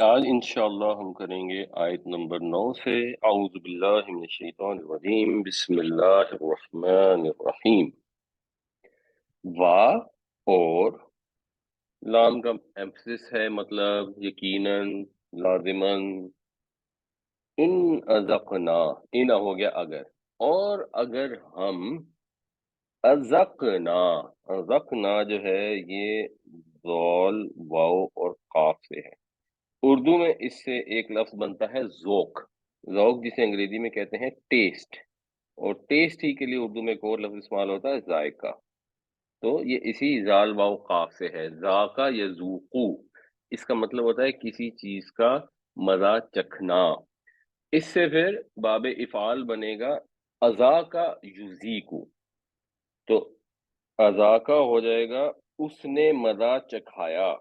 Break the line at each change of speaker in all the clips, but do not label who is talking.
آج انشاءاللہ ہم کریں گے آیت نمبر 9 سے اعوذ باللہ من الشیطان الرجیم بسم اللہ الرحمن الرحیم۔ وا اور لام کا ایمفسس ہے، مطلب یقیناً، لازماً، ان ازقنا، ان ہو گیا اگر، اور اگر ہم ازقنا، ازقنا جو ہے یہ ذال واو اور قاف سے ہے۔ اردو میں اس سے ایک لفظ بنتا ہے ذوق، ذوق جسے انگریزی میں کہتے ہیں ٹیسٹ، اور ٹیسٹ ہی کے لیے اردو میں ایک اور لفظ استعمال ہوتا ہے ذائقہ۔ تو یہ اسی زال واو قاف سے ہے، ذاقہ یذوقو، اس کا مطلب ہوتا ہے کسی چیز کا مزہ چکھنا۔ اس سے پھر باب افعال بنے گا اذاقہ یذیقو، تو اذاقہ ہو جائے گا اس نے مزہ چکھایا،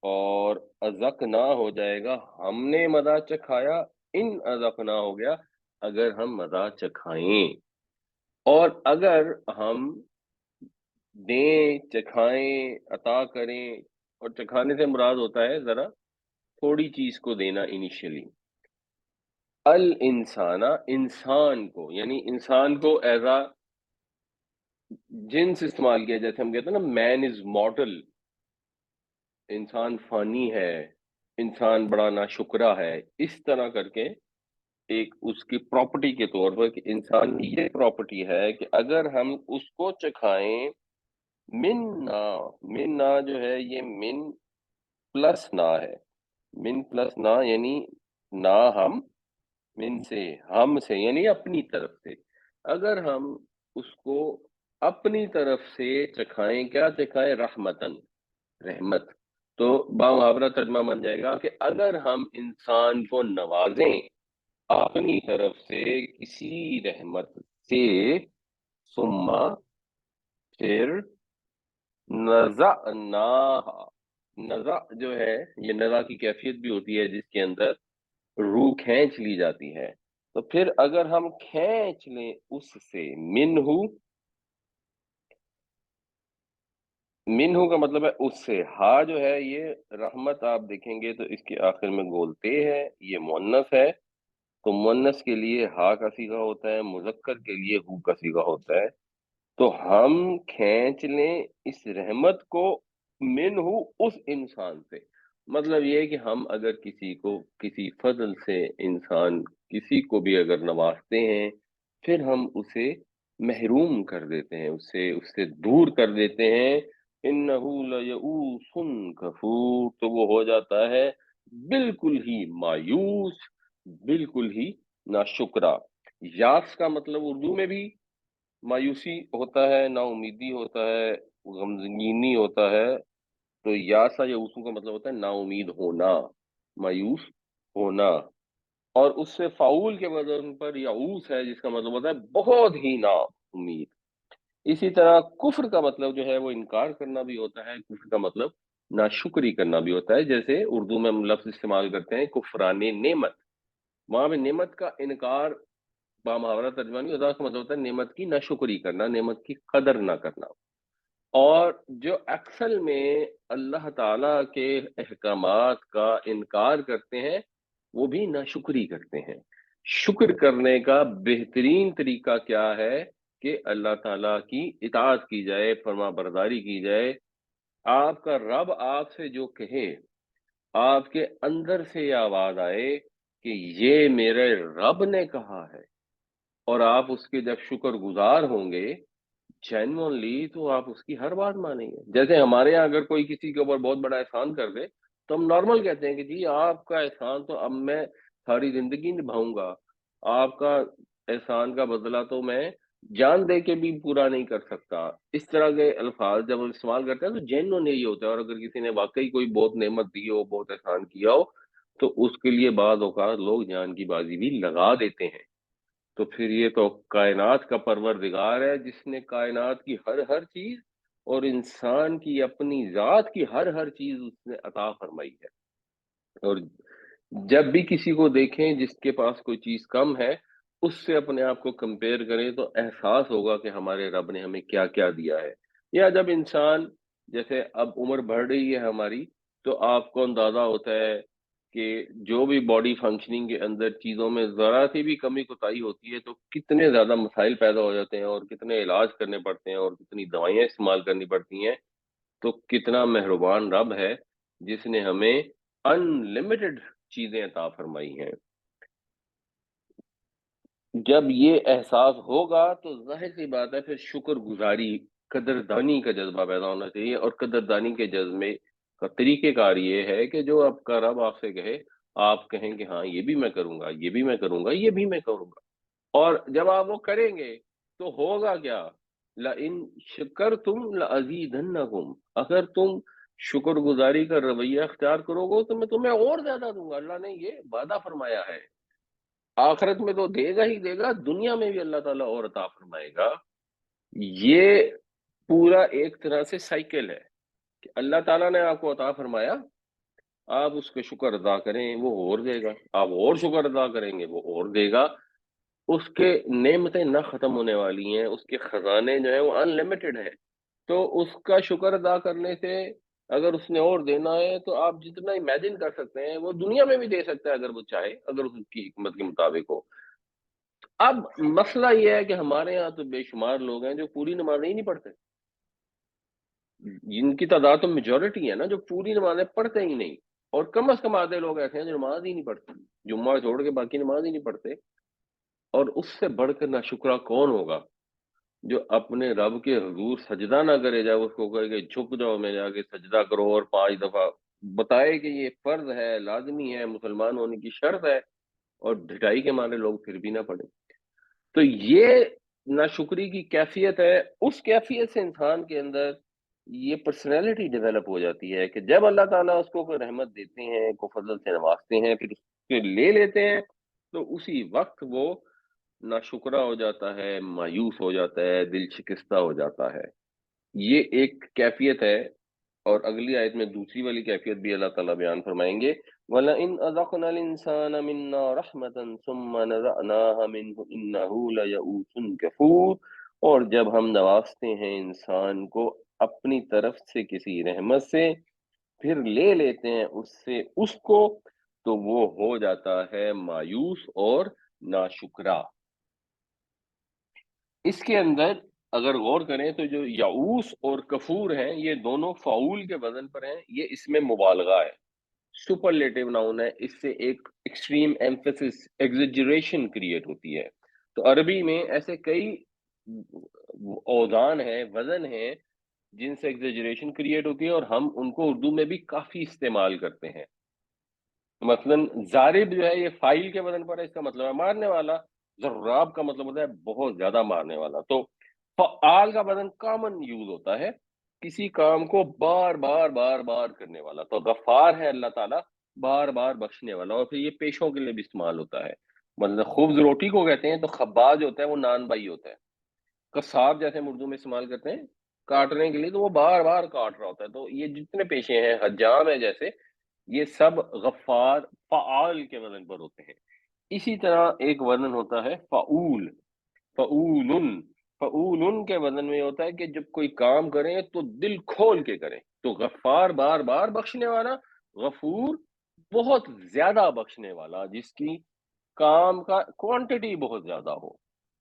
اور ازقنا ہو جائے گا ہم نے مزہ چکھایا، ان ازقنا ہو گیا اگر ہم مزہ چکھائیں، اور اگر ہم دیں، چکھائیں، عطا کریں، اور چکھانے سے مراد ہوتا ہے ذرا تھوڑی چیز کو دینا انیشلی۔ الانسانہ، انسان کو، یعنی انسان کو ایز اے جنس استعمال کیا، جیسے ہم کہتے ہیں نا مین از مارٹل، انسان فانی ہے، انسان بڑا ناشکرا ہے، اس طرح کر کے ایک اس کی پراپرٹی کے طور پر کہ انسان کی یہ پراپرٹی ہے کہ اگر ہم اس کو چکھائیں، من نا جو ہے یہ من پلس نا ہے، من پلس نا یعنی نا ہم، من سے ہم سے یعنی اپنی طرف سے، اگر ہم اس کو اپنی طرف سے چکھائیں، کیا چکھائیں؟ رحمتن، رحمت، تو بامحاورہ ترجمہ بن جائے گا کہ اگر ہم انسان کو نوازیں اپنی طرف سے کسی رحمت سے، ثم پھر نزعناہا، نزع جو ہے یہ نزع کی کیفیت بھی ہوتی ہے جس کے اندر روح کھینچ لی جاتی ہے، تو پھر اگر ہم کھینچ لیں اس سے، منہو کا مطلب ہے اس سے، ہا جو ہے یہ رحمت آپ دیکھیں گے تو اس کے آخر میں گولتے ہے، یہ مؤنث ہے، تو مؤنث کے لیے ہا کا صیغہ ہوتا ہے، مذکر کے لیے ہو کا صیغہ ہوتا ہے، تو ہم کھینچ لیں اس رحمت کو منہو، اس انسان سے، مطلب یہ ہے کہ ہم اگر کسی کو کسی فضل سے، انسان کسی کو بھی اگر نوازتے ہیں، پھر ہم اسے محروم کر دیتے ہیں، اس سے دور کر دیتے ہیں، انہو لیئوس کفور، تو وہ ہو جاتا ہے بالکل ہی مایوس، بالکل ہی ناشکرا۔ یاس کا مطلب اردو میں بھی مایوسی ہوتا ہے، نا امیدی ہوتا ہے، غمگینی ہوتا ہے، تو یاسا یا اسو کا مطلب ہوتا ہے نا امید ہونا، مایوس ہونا، اور اس سے فعول کے وزن پر یعوس ہے جس کا مطلب ہوتا ہے بہت ہی نا امید۔ اسی طرح کفر کا مطلب جو ہے وہ انکار کرنا بھی ہوتا ہے، کفر کا مطلب ناشکری کرنا بھی ہوتا ہے، جیسے اردو میں ہم لفظ استعمال کرتے ہیں کفران نعمت، وہاں پہ نعمت کا انکار بامحاورہ ترجمہ نہیں ہوتا، اس کا مطلب ہوتا ہے نعمت کی ناشکری کرنا، نعمت کی قدر نہ کرنا، اور جو اکثر میں اللہ تعالیٰ کے احکامات کا انکار کرتے ہیں وہ بھی ناشکری کرتے ہیں۔ شکر کرنے کا بہترین طریقہ کیا ہے کہ اللہ تعالیٰ کی اطاعت کی جائے، فرما برداری کی جائے، آپ کا رب آپ سے جو کہے، آپ کے اندر سے یہ آواز آئے کہ یہ میرے رب نے کہا ہے، اور آپ اس کے جب شکر گزار ہوں گے جینوئنلی، تو آپ اس کی ہر بات مانیں گے۔ جیسے ہمارے یہاں اگر کوئی کسی کے اوپر بہت بڑا احسان کر دے تو ہم نارمل کہتے ہیں کہ جی آپ کا احسان تو اب میں ساری زندگی نبھاؤں گا، آپ کا احسان کا بدلہ تو میں جان دے کے بھی پورا نہیں کر سکتا، اس طرح کے الفاظ جب ہم استعمال کرتے ہیں تو جینوئن یہی ہوتا ہے، اور اگر کسی نے واقعی کوئی بہت نعمت دی ہو، بہت احسان کیا ہو، تو اس کے لیے بعض اوقات لوگ جان کی بازی بھی لگا دیتے ہیں۔ تو پھر یہ تو کائنات کا پروردگار ہے جس نے کائنات کی ہر چیز اور انسان کی اپنی ذات کی ہر چیز اس نے عطا فرمائی ہے، اور جب بھی کسی کو دیکھیں جس کے پاس کوئی چیز کم ہے، اس سے اپنے آپ کو کمپیئر کریں تو احساس ہوگا کہ ہمارے رب نے ہمیں کیا کیا دیا ہے۔ یا جب انسان، جیسے اب عمر بڑھ رہی ہے ہماری، تو آپ کو اندازہ ہوتا ہے کہ جو بھی باڈی فنکشننگ کے اندر چیزوں میں ذرا سی بھی کمی کوتاہی ہوتی ہے تو کتنے زیادہ مسائل پیدا ہو جاتے ہیں اور کتنے علاج کرنے پڑتے ہیں اور کتنی دوائیاں استعمال کرنی پڑتی ہیں. تو کتنا مہربان رب ہے جس نے ہمیں ان لمیٹڈ چیزیں عطا فرمائی ہیں. جب یہ احساس ہوگا تو ظاہر سی بات ہے پھر شکر گزاری، قدردانی کا جذبہ پیدا ہونا چاہیے. اور قدردانی کے جذبے کا طریقہ کار یہ ہے کہ جو آپ کا رب آپ سے کہے آپ کہیں کہ ہاں یہ بھی میں کروں گا، یہ بھی میں کروں گا، یہ بھی میں کروں گا. اور جب آپ وہ کریں گے تو ہوگا کیا؟ لَإِن شَكَرْتُمْ لَأَزِيدَنَّكُمْ، اگر تم شکر گزاری کا رویہ اختیار کرو گے تو میں تمہیں اور زیادہ دوں گا. اللہ نے یہ وعدہ فرمایا ہے. آخرت میں تو دے گا ہی دے گا، دنیا میں بھی اللہ تعالیٰ اور عطا فرمائے گا. یہ پورا ایک طرح سے سائیکل ہے کہ اللہ تعالیٰ نے آپ کو عطا فرمایا، آپ اس کے شکر ادا کریں وہ اور دے گا، آپ اور شکر ادا کریں گے وہ اور دے گا. اس کے نعمتیں نہ ختم ہونے والی ہیں، اس کے خزانے جو ہیں وہ ان لمیٹڈ ہیں. تو اس کا شکر ادا کرنے سے اگر اس نے اور دینا ہے تو آپ جتنا امیجن کر سکتے ہیں وہ دنیا میں بھی دے سکتا ہے اگر وہ چاہے، اگر اس کی حکمت کے مطابق ہو. اب مسئلہ یہ ہے کہ ہمارے یہاں تو بے شمار لوگ ہیں جو پوری نمازیں ہی نہیں پڑھتے. جن کی تعداد تو میجورٹی ہے نا جو پوری نمازیں پڑھتے ہی نہیں. اور کم از کم آدھے لوگ ایسے ہیں جو نماز ہی نہیں پڑھتے، جمعہ چھوڑ کے باقی نماز ہی نہیں پڑھتے. اور اس سے بڑھ کر ناشکرا کون ہوگا جو اپنے رب کے حضور سجدہ نہ کرے، جب اس کو کہے کہ جھک جاؤ میں جا کے سجدہ کرو اور 5 دفعہ بتائے کہ یہ فرض ہے، لازمی ہے، مسلمان ہونے کی شرط ہے، اور ڈھٹائی کے مارے لوگ پھر بھی نہ پڑھیں. تو یہ ناشکری کی کیفیت ہے. اس کیفیت سے انسان کے اندر یہ پرسنالٹی ڈیولپ ہو جاتی ہے کہ جب اللہ تعالیٰ اس کو کوئی رحمت دیتے ہیں، کو فضل سے نوازتے ہیں، پھر اس کے لے لیتے ہیں تو اسی وقت وہ ناشکرا ہو جاتا ہے، مایوس ہو جاتا ہے، دل شکستہ ہو جاتا ہے. یہ ایک کیفیت ہے. اور اگلی آیت میں دوسری والی کیفیت بھی اللہ تعالیٰ بیان فرمائیں گے. وَلَئِنْ أَذَقْنَا الْإِنسَانَ مِنَّا رَحْمَةً ثُمَّ نَزَعْنَاهَا مِنْهُ إِنَّهُ لَيَئُوسٌ كَفُورٌ، اور جب ہم نوازتے ہیں انسان کو اپنی طرف سے کسی رحمت سے پھر لے لیتے ہیں اس سے اس کو، تو وہ ہو جاتا ہے مایوس اور ناشکرا. اس کے اندر اگر غور کریں تو جو یعوس اور کفور ہیں یہ دونوں فعول کے وزن پر ہیں. یہ اس میں مبالغہ ہے، سپرلیٹو ناؤن ہے. اس سے ایک ایکسٹریم ایمفیسس، ایگزیجریشن کریٹ ہوتی ہے. تو عربی میں ایسے کئی اوزان ہیں، وزن ہیں جن سے ایگزیجریشن کریٹ ہوتی ہے اور ہم ان کو اردو میں بھی کافی استعمال کرتے ہیں. مثلا ضارب جو ہے یہ فائل کے وزن پر ہے، اس کا مطلب ہے مارنے والا. ضراب کا مطلب ہوتا ہے بہت زیادہ مارنے والا. تو فعال کا وزن کامن یوز ہوتا ہے کسی کام کو بار بار بار بار کرنے والا. تو غفار ہے اللہ تعالیٰ، بار بار بخشنے والا. اور پھر یہ پیشوں کے لیے بھی استعمال ہوتا ہے. مطلب خبز روٹی کو کہتے ہیں تو خباز جو ہوتا ہے وہ نان بائی ہوتا ہے. قصاب جیسے ہم اردو میں استعمال کرتے ہیں کاٹنے کے لیے، تو وہ بار بار کاٹ رہا ہوتا ہے. تو یہ جتنے پیشے ہیں، حجام ہے جیسے، یہ سب غفار فعال کے وزن پر ہوتے ہیں. اسی طرح ایک وزن ہوتا ہے فعول، فعولن. فعولن کے وزن میں ہوتا ہے کہ جب کوئی کام کریں تو دل کھول کے کریں. تو غفار بار بار بخشنے والا، غفور بہت زیادہ بخشنے والا جس کی کام کا کوانٹٹی بہت زیادہ ہو.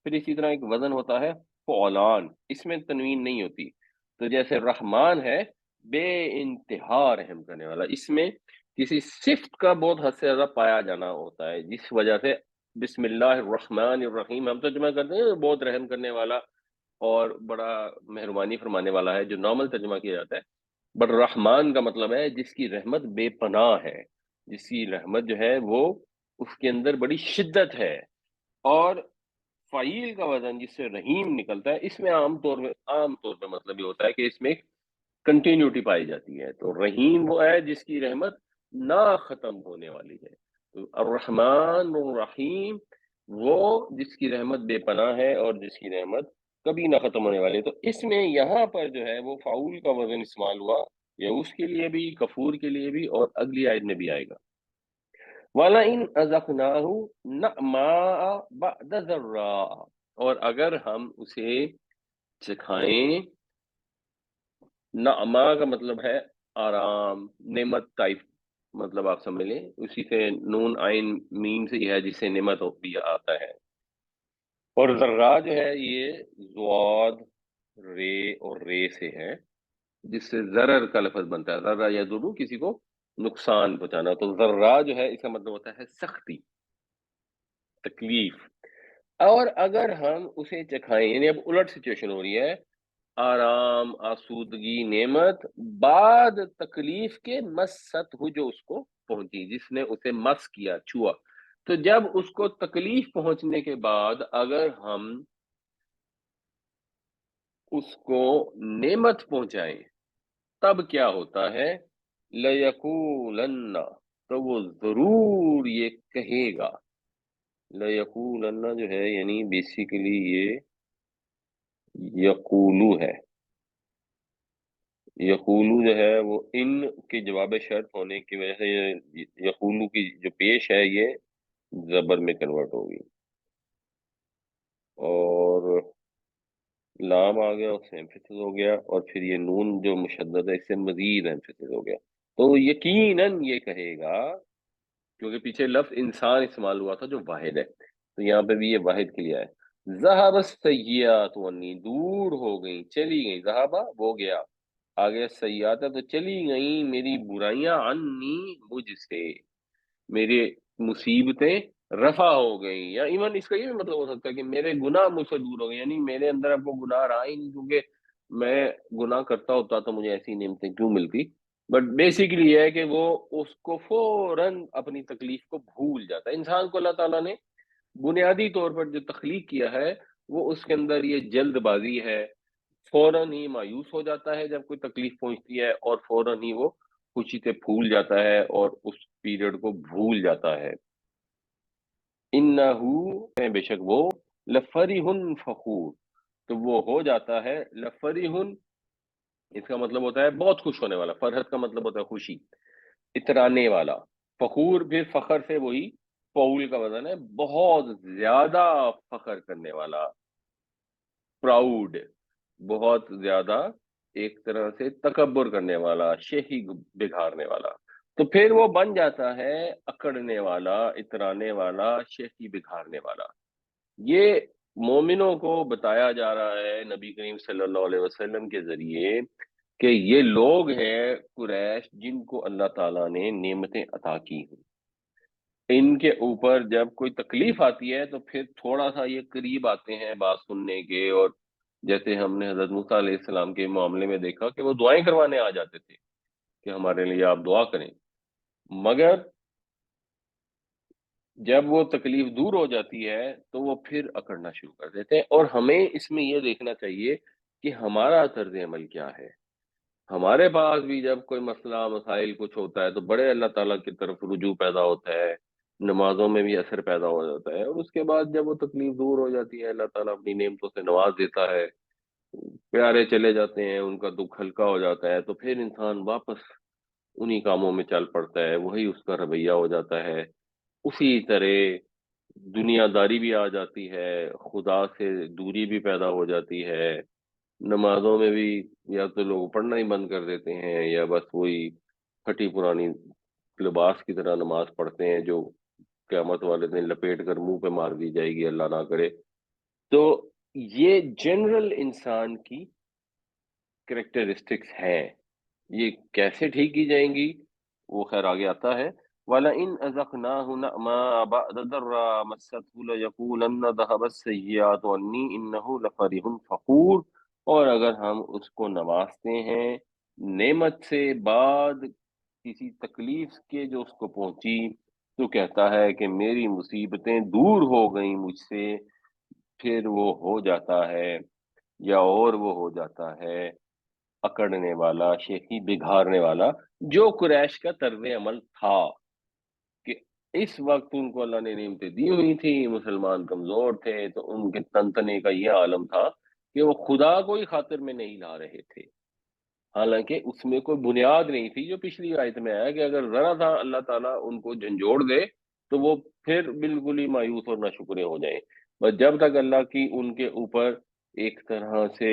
پھر اسی طرح ایک وزن ہوتا ہے فعلان، اس میں تنوین نہیں ہوتی. تو جیسے رحمان ہے بے انتہا رحم کرنے والا، اس میں کسی صفت کا بہت حد سے زیادہ پایا جانا ہوتا ہے جس وجہ سے بسم اللہ الرحمن الرحیم ہم ترجمہ کرتے ہیں بہت رحم کرنے والا اور بڑا مہربانی فرمانے والا ہے جو نارمل ترجمہ کیا جاتا ہے. بٹ رحمان کا مطلب ہے جس کی رحمت بے پناہ ہے، جس کی رحمت جو ہے وہ اس کے اندر بڑی شدت ہے. اور فعیل کا وزن جس سے رحیم نکلتا ہے، اس میں عام طور پہ مطلب یہ ہوتا ہے کہ اس میں کنٹینیوٹی پائی جاتی ہے. تو رحیم وہ ہے جس کی رحمت نہ ختم ہونے والی ہے. تو الرحمن الرحیم وہ جس کی رحمت بے پناہ ہے اور جس کی رحمت کبھی نہ ختم ہونے والی ہے. تو اس میں یہاں پر جو ہے وہ فعول کا وزن استعمال ہوا، یا اس کے لیے بھی، کفور کے لیے بھی، اور اگلی آیت میں بھی آئے گا. وَلَئِنْ أَذَقْنَاهُ نَعْمَاءَ بَعْدَ ضَرَّاءَ، اور اگر ہم اسے چکھائیں، نعما کا مطلب ہے آرام، نعمت ٹائپ. مطلب آپ سمجھ لیں، اسی سے نون آئین میم سے ہی ہے جس سے نعمت بھی آتا ہے۔ اور ذرہ جو ہے یہ زواد رے اور رے سے ہے، جس سے ضرر کا لفظ بنتا ہے، ذرہ یا ضرور کسی کو نقصان پہنچانا، تو ذرہ جو ہے اس کا مطلب ہوتا ہے سختی، تکلیف۔ اور اگر ہم اسے چکھائیں، یعنی اب الٹ سچویشن ہو رہی ہے، آرام، آسودگی، نعمت بعد تکلیف کے مست ہو جو اس کو پہنچی، جس نے اسے مس کیا، چھوا، تو جب اس کو تکلیف پہنچنے کے بعد اگر ہم اس کو نعمت پہنچائیں تب کیا ہوتا ہے؟ لَيَقُولَنَّ، تو وہ ضرور یہ کہے گا۔ لَيَقُولَنَّ جو ہے یعنی بیسیکلی یہ یقولو ہے، یقولو جو ہے وہ ان کے جواب شرط ہونے کی وجہ سے یقولو کی جو پیش ہے یہ زبر میں کنورٹ ہوگی، اور لام آ گیا، اس سے ایمفیسس ہو گیا، اور پھر یہ نون جو مشدد ہے اس سے مزید ایمفیسس ہو گیا، تو یقیناً یہ کہے گا، کیونکہ پیچھے لفظ انسان استعمال ہوا تھا جو واحد ہے، تو یہاں پہ بھی یہ واحد کے لیے ہے۔ ذہب السیئات عنی، دور ہو گئی، چلی گئی، ذہبہ وہ گیا، آگے سیئات تو چلی گئی میری برائیاں، عنی مجھ سے، میری مصیبتیں رفع ہو گئیں، یا ایون اس کا یہ بھی مطلب ہو سکتا ہے کہ میرے گناہ مجھ سے دور ہو گئے، یعنی میرے اندر اب وہ گناہ رہا ہی نہیں، کیونکہ میں گناہ کرتا ہوتا تو مجھے ایسی نعمتیں کیوں ملتی۔ بٹ بیسیکلی یہ ہے کہ وہ اس کو فوراً اپنی تکلیف کو بھول جاتا ہے۔ انسان کو اللہ تعالیٰ نے بنیادی طور پر جو تخلیق کیا ہے وہ اس کے اندر یہ جلد بازی ہے، فوراً ہی مایوس ہو جاتا ہے جب کوئی تکلیف پہنچتی ہے، اور فوراً ہی وہ خوشی سے پھول جاتا ہے اور اس پیریڈ کو بھول جاتا ہے۔ انہو، بے شک وہ، لفرح فخور، تو وہ ہو جاتا ہے لفرح، اس کا مطلب ہوتا ہے بہت خوش ہونے والا، فرحت کا مطلب ہوتا ہے خوشی، اترانے والا، فخور پھر فخر سے وہی فعول کا وزن ہے، بہت زیادہ فخر کرنے والا، پراؤڈ، بہت زیادہ ایک طرح سے تکبر کرنے والا، شہی بگھارنے والا، تو پھر وہ بن جاتا ہے اکڑنے والا، اترانے والا، شہی بگھارنے والا۔ یہ مومنوں کو بتایا جا رہا ہے نبی کریم صلی اللہ علیہ وسلم کے ذریعے کہ یہ لوگ ہیں قریش جن کو اللہ تعالیٰ نے نعمتیں عطا کی ہیں، ان کے اوپر جب کوئی تکلیف آتی ہے تو پھر تھوڑا سا یہ قریب آتے ہیں بات سننے کے، اور جیسے ہم نے حضرت موسیٰ علیہ السلام کے معاملے میں دیکھا کہ وہ دعائیں کروانے آ جاتے تھے کہ ہمارے لیے آپ دعا کریں، مگر جب وہ تکلیف دور ہو جاتی ہے تو وہ پھر اکڑنا شروع کر دیتے ہیں۔ اور ہمیں اس میں یہ دیکھنا چاہیے کہ ہمارا طرز عمل کیا ہے۔ ہمارے پاس بھی جب کوئی مسئلہ مسائل کچھ ہوتا ہے تو بڑے اللہ تعالیٰ کی طرف رجوع پیدا ہوتا ہے، نمازوں میں بھی اثر پیدا ہو جاتا ہے، اور اس کے بعد جب وہ تکلیف دور ہو جاتی ہے اللہ تعالیٰ اپنی نعمتوں سے نواز دیتا ہے، پیارے چلے جاتے ہیں، ان کا دکھ ہلکا ہو جاتا ہے، تو پھر انسان واپس انہی کاموں میں چل پڑتا ہے، وہی اس کا رویہ ہو جاتا ہے، اسی طرح دنیا داری بھی آ جاتی ہے، خدا سے دوری بھی پیدا ہو جاتی ہے، نمازوں میں بھی یا تو لوگ پڑھنا ہی بند کر دیتے ہیں، یا بس وہی پھٹی پرانی لباس کی طرح نماز پڑھتے ہیں جو قیامت والے دن لپیٹ کر منہ پہ مار دی جائے گی، اللہ نہ کرے۔ تو یہ جنرل انسان کی کریکٹرسٹکس ہیں، یہ کیسے ٹھیک کی جائیں گی وہ خیر آگے آتا ہے۔ وَلَئِنْ أَذَقْنَاهُ نَعْمَاءَ بَعْدَ ضَرَّاءَ مَسَّتْهُ لَيَقُولَنَّ ذَهَبَ السَّيِّئَاتُ عَنِّي إِنَّهُ لَفَرِحٌ فَخُورٌ، اور اگر ہم اس کو نوازتے ہیں نعمت سے بعد کسی تکلیف کے جو اس کو پہنچی، تو کہتا ہے کہ میری مصیبتیں دور ہو گئیں مجھ سے، پھر وہ ہو جاتا ہے، یا اور وہ ہو جاتا ہے اکڑنے والا، شیخی بگھارنے والا، جو قریش کا طرز عمل تھا کہ اس وقت ان کو اللہ نے نعمتیں دی ہوئی تھی، مسلمان کمزور تھے، تو ان کے تنتنے کا یہ عالم تھا کہ وہ خدا کو ہی خاطر میں نہیں لا رہے تھے، حالانکہ اس میں کوئی بنیاد نہیں تھی، جو پچھلی آیت میں آیا کہ اگر ذرا تھا اللہ تعالیٰ ان کو جھنجھوڑ دے تو وہ پھر بالکل ہی مایوس اور ناشکرے ہو جائیں، بس جب تک اللہ کی ان کے اوپر ایک طرح سے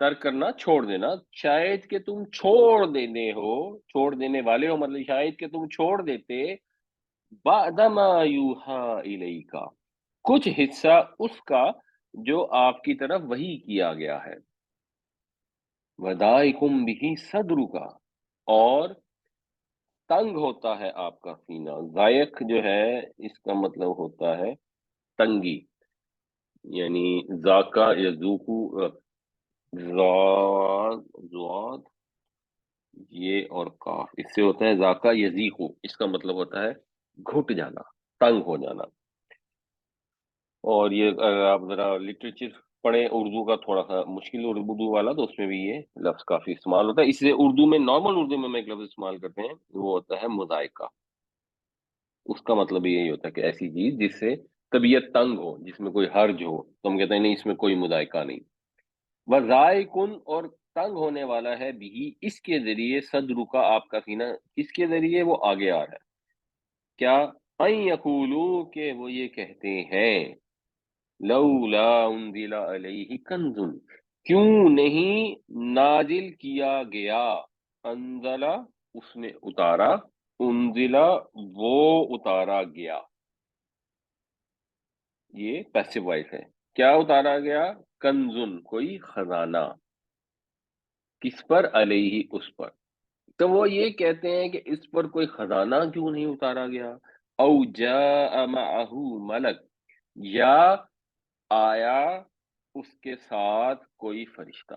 ترک کرنا چھوڑ دینا، شاید کہ تم چھوڑ دینے والے ہو، مطلب شاید کہ تم چھوڑ دیتے بعد ما یوحا الیکا، کچھ حصہ اس کا جو آپ کی طرف وحی کیا گیا ہے، وَدَائِكُمْ بِهِ صَدْرُكَ، اور تنگ ہوتا ہے آپ کا سینہ۔ ضائق جو ہے اس کا مطلب ہوتا ہے تنگی، یعنی ذاکا یذوقو، زاد زواد یہ اور کاف، اس سے ہوتا ہے ذاکا یذیقو، اس کا مطلب ہوتا ہے گھٹ جانا، تنگ ہو جانا۔ اور یہ اگر آپ ذرا لٹریچر پڑھیں اردو کا، تھوڑا سا مشکل اردو والا، تو اس میں بھی یہ لفظ کافی استعمال ہوتا ہے۔ اس سے اردو میں، نارمل اردو میں ایک لفظ استعمال کرتے ہیں، وہ ہوتا ہے مذائقہ۔ اس کا مطلب یہی ہوتا ہے کہ ایسی چیز جس سے طبیعت تنگ ہو، جس میں کوئی حرج ہو، تو ہم کہتے ہیں نہیں اس میں کوئی مذائقہ نہیں۔ وَذَائِقٌ، اور تنگ ہونے والا ہے بھی اس کے ذریعے، صدر کا آپ کا سینہ، اس کے ذریعے وہ آگے آ رہا ہے کیا، ان یقولوا، کہ وہ یہ کہتے ہیں، لولا انزل علیہ کنز، کیوں نہیں نازل کیا گیا، انزلہ اس نے اتارا، انزلہ وہ اتارا گیا، یہ پیسو وائس ہے، کیا اتارا گیا، کنزن کوئی خزانہ، کس پر، علیہ اس پر، تو وہ یہ کہتے ہیں کہ اس پر کوئی خزانہ کیوں نہیں اتارا گیا، او جاء معہ ملک، یا آیا اس کے ساتھ کوئی فرشتہ۔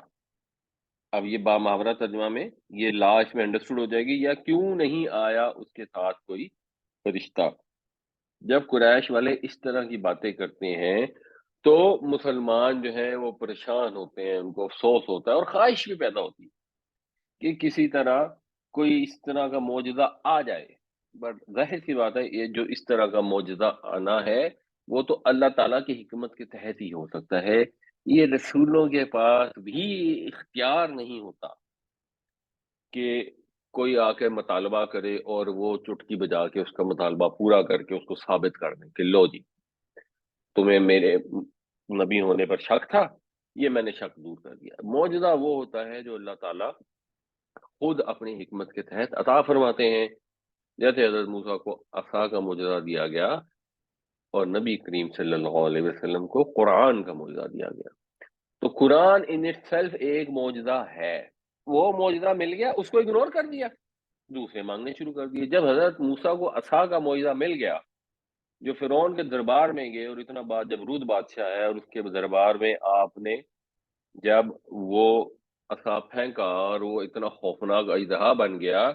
اب یہ با محاورہ ترجمہ میں یہ لاسٹ میں انڈرسٹوڈ ہو جائے گی، یا کیوں نہیں آیا اس کے ساتھ کوئی فرشتہ۔ جب قریش والے اس طرح کی باتیں کرتے ہیں تو مسلمان جو ہے وہ پریشان ہوتے ہیں، ان کو افسوس ہوتا ہے اور خواہش بھی پیدا ہوتی ہے کہ کسی طرح کوئی اس طرح کا معجزہ آ جائے، بٹ ظاہر سی بات ہے یہ جو اس طرح کا معجزہ آنا ہے وہ تو اللہ تعالیٰ کی حکمت کے تحت ہی ہو سکتا ہے، یہ رسولوں کے پاس بھی اختیار نہیں ہوتا کہ کوئی آ کے مطالبہ کرے اور وہ چٹکی بجا کے اس کا مطالبہ پورا کر کے اس کو ثابت کر دیں کہ لو جی تمہیں میرے نبی ہونے پر شک تھا، یہ میں نے شک دور کر دیا۔ معجزہ وہ ہوتا ہے جو اللہ تعالیٰ خود اپنی حکمت کے تحت عطا فرماتے ہیں، جیسے حضرت موسیٰ کو عصا کا معجزہ دیا گیا اور نبی کریم صلی اللہ علیہ وسلم کو قرآن کا معجزہ دیا گیا۔ تو قرآن ان اٹ سیلف ایک معجزہ ہے، وہ معجزہ مل گیا اس کو اگنور کر دیا، دوسرے مانگنے شروع کر دیے۔ جب حضرت موسیٰ کو عصا کا معجزہ مل گیا، جو فرعون کے دربار میں گئے، اور اتنا بات جب بادشاہ ہے اور اس کے دربار میں آپ نے جب وہ عصا پھینکا اور وہ اتنا خوفناک اژدہا بن گیا،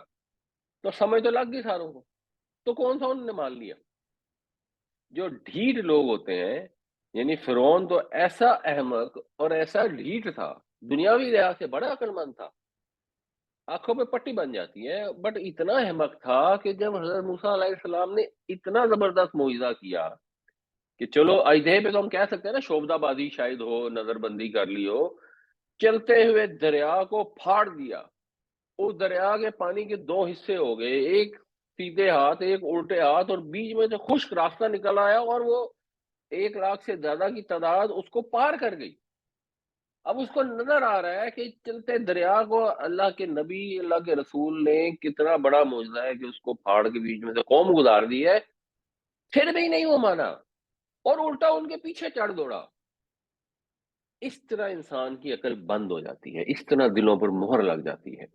تو سمجھ تو لگ گئی ساروں کو، تو کون سا انہوں نے مان لیا؟ جو ڈھیٹ لوگ ہوتے ہیں، یعنی فرعون تو ایسا احمق اور ایسا ڈھیٹ تھا، دنیاوی لحاظ سے بڑا عقل مند تھا، آنکھوں پہ پٹی بن جاتی ہے، بٹ اتنا احمق تھا کہ جب حضرت موسیٰ علیہ السلام نے اتنا زبردست معجزہ کیا کہ چلو اژدہے پہ تو ہم کہہ سکتے ہیں نا شوبدہ بازی شاید ہو، نظر بندی کر لی ہو، چلتے ہوئے دریا کو پھاڑ دیا، اس دریا کے پانی کے دو حصے ہو گئے، ایک سیدھے ہاتھ ایک الٹے ہاتھ، اور بیچ میں سے خشک راستہ نکل آیا، اور وہ 1 لاکھ سے زیادہ کی تعداد اس کو پار کر گئی۔ اب اس کو نظر آ رہا ہے کہ چلتے دریا کو اللہ کے نبی، اللہ کے رسول نے کتنا بڑا معجزہ ہے کہ اس کو پھاڑ کے بیچ میں سے قوم گزار دی ہے، پھر بھی نہیں وہ مانا اور الٹا ان کے پیچھے چڑھ دوڑا۔ اس طرح انسان کی عقل بند ہو جاتی ہے، اس طرح دلوں پر مہر لگ جاتی ہے۔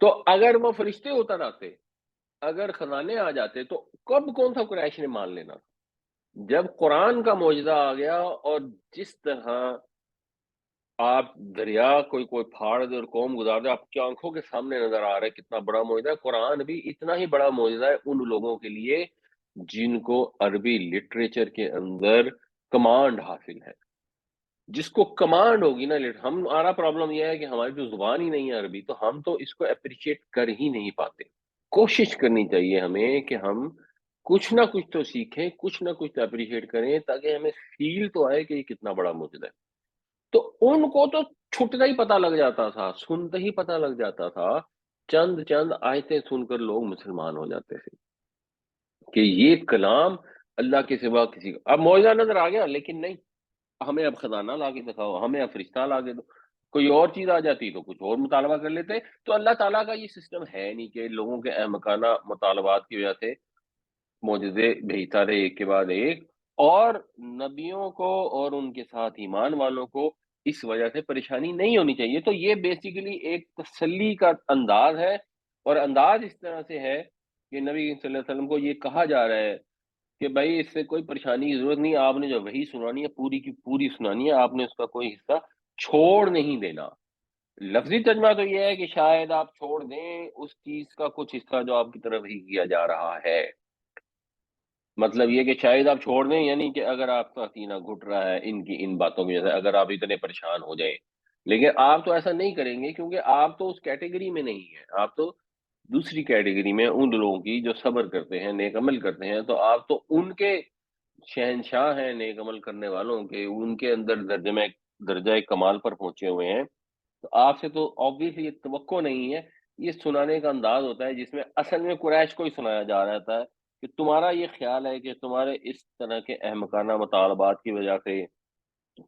تو اگر وہ فرشتے اتر آتے، اگر خزانے آ جاتے، تو کب کون سا قریش نے مان لینا؟ جب قرآن کا معجزہ آ گیا، اور جس طرح آپ دریا کوئی پھاڑ دے اور قوم گزار دے، آپ کی آنکھوں کے سامنے نظر آ رہا ہے کتنا بڑا معجزہ ہے، قرآن بھی اتنا ہی بڑا معجزہ ہے ان لوگوں کے لیے جن کو عربی لٹریچر کے اندر کمانڈ حاصل ہے۔ جس کو کمانڈ ہوگی نا، ہمارا پرابلم یہ ہے کہ ہماری جو زبان ہی نہیں ہے عربی، تو ہم تو اس کو اپریشیٹ کر ہی نہیں پاتے۔ کوشش کرنی چاہیے ہمیں کہ ہم کچھ نہ کچھ تو سیکھیں، کچھ نہ کچھ اپریشیٹ کریں، تاکہ ہمیں فیل تو آئے کہ یہ کتنا بڑا معجزہ ہے۔ تو ان کو تو چھٹتا ہی پتہ لگ جاتا تھا، سنتے ہی پتہ لگ جاتا تھا، چند چند آیتیں سن کر لوگ مسلمان ہو جاتے تھے کہ یہ کلام اللہ کے سوا کسی کا۔ اب معجزہ نظر آ گیا، لیکن نہیں، ہمیں اب خزانہ لا کے دکھاؤ، ہمیں اب فرشتہ لا کے دو۔ کوئی اور چیز آ جاتی تو کچھ اور مطالبہ کر لیتے. تو اللہ تعالیٰ کا یہ سسٹم ہے نہیں کہ لوگوں کے احمقانہ مطالبات کی وجہ سے معجزے بھیجتا رہے ایک کے بعد ایک، اور نبیوں کو اور ان کے ساتھ ایمان والوں کو اس وجہ سے پریشانی نہیں ہونی چاہیے. تو یہ بیسیکلی ایک تسلی کا انداز ہے، اور انداز اس طرح سے ہے کہ نبی صلی اللہ علیہ وسلم کو یہ کہا جا رہا ہے کہ بھائی اس سے کوئی پریشانی کی ضرورت نہیں، آپ نے جو وحی سنانی ہے پوری کی پوری سنانی ہے، آپ نے اس کا کوئی حصہ چھوڑ نہیں دینا. لفظی ترجمہ تو یہ ہے کہ شاید آپ چھوڑ دیں اس چیز کا کچھ حصہ جو آپ کی طرف ہی کیا جا رہا ہے. مطلب یہ کہ شاید آپ چھوڑ دیں، یعنی کہ اگر آپ کا سینہ گھٹ رہا ہے ان کی ان باتوں کی وجہ سے، اگر آپ اتنے پریشان ہو جائیں، لیکن آپ تو ایسا نہیں کریں گے کیونکہ آپ تو اس کیٹیگری میں نہیں ہیں، آپ تو دوسری کیٹیگری میں ان لوگوں کی جو صبر کرتے ہیں، نیک عمل کرتے ہیں. تو آپ تو ان کے شہنشاہ ہیں نیک عمل کرنے والوں کے، ان کے اندر درجہ کمال پر پہنچے ہوئے ہیں. تو آپ سے تو آبویسلی یہ توقع نہیں ہے. یہ سنانے کا انداز ہوتا ہے جس میں اصل میں قریش کو ہی سنایا جا رہا ہے کہ تمہارا یہ خیال ہے کہ تمہارے اس طرح کے احمقانہ مطالبات کی وجہ سے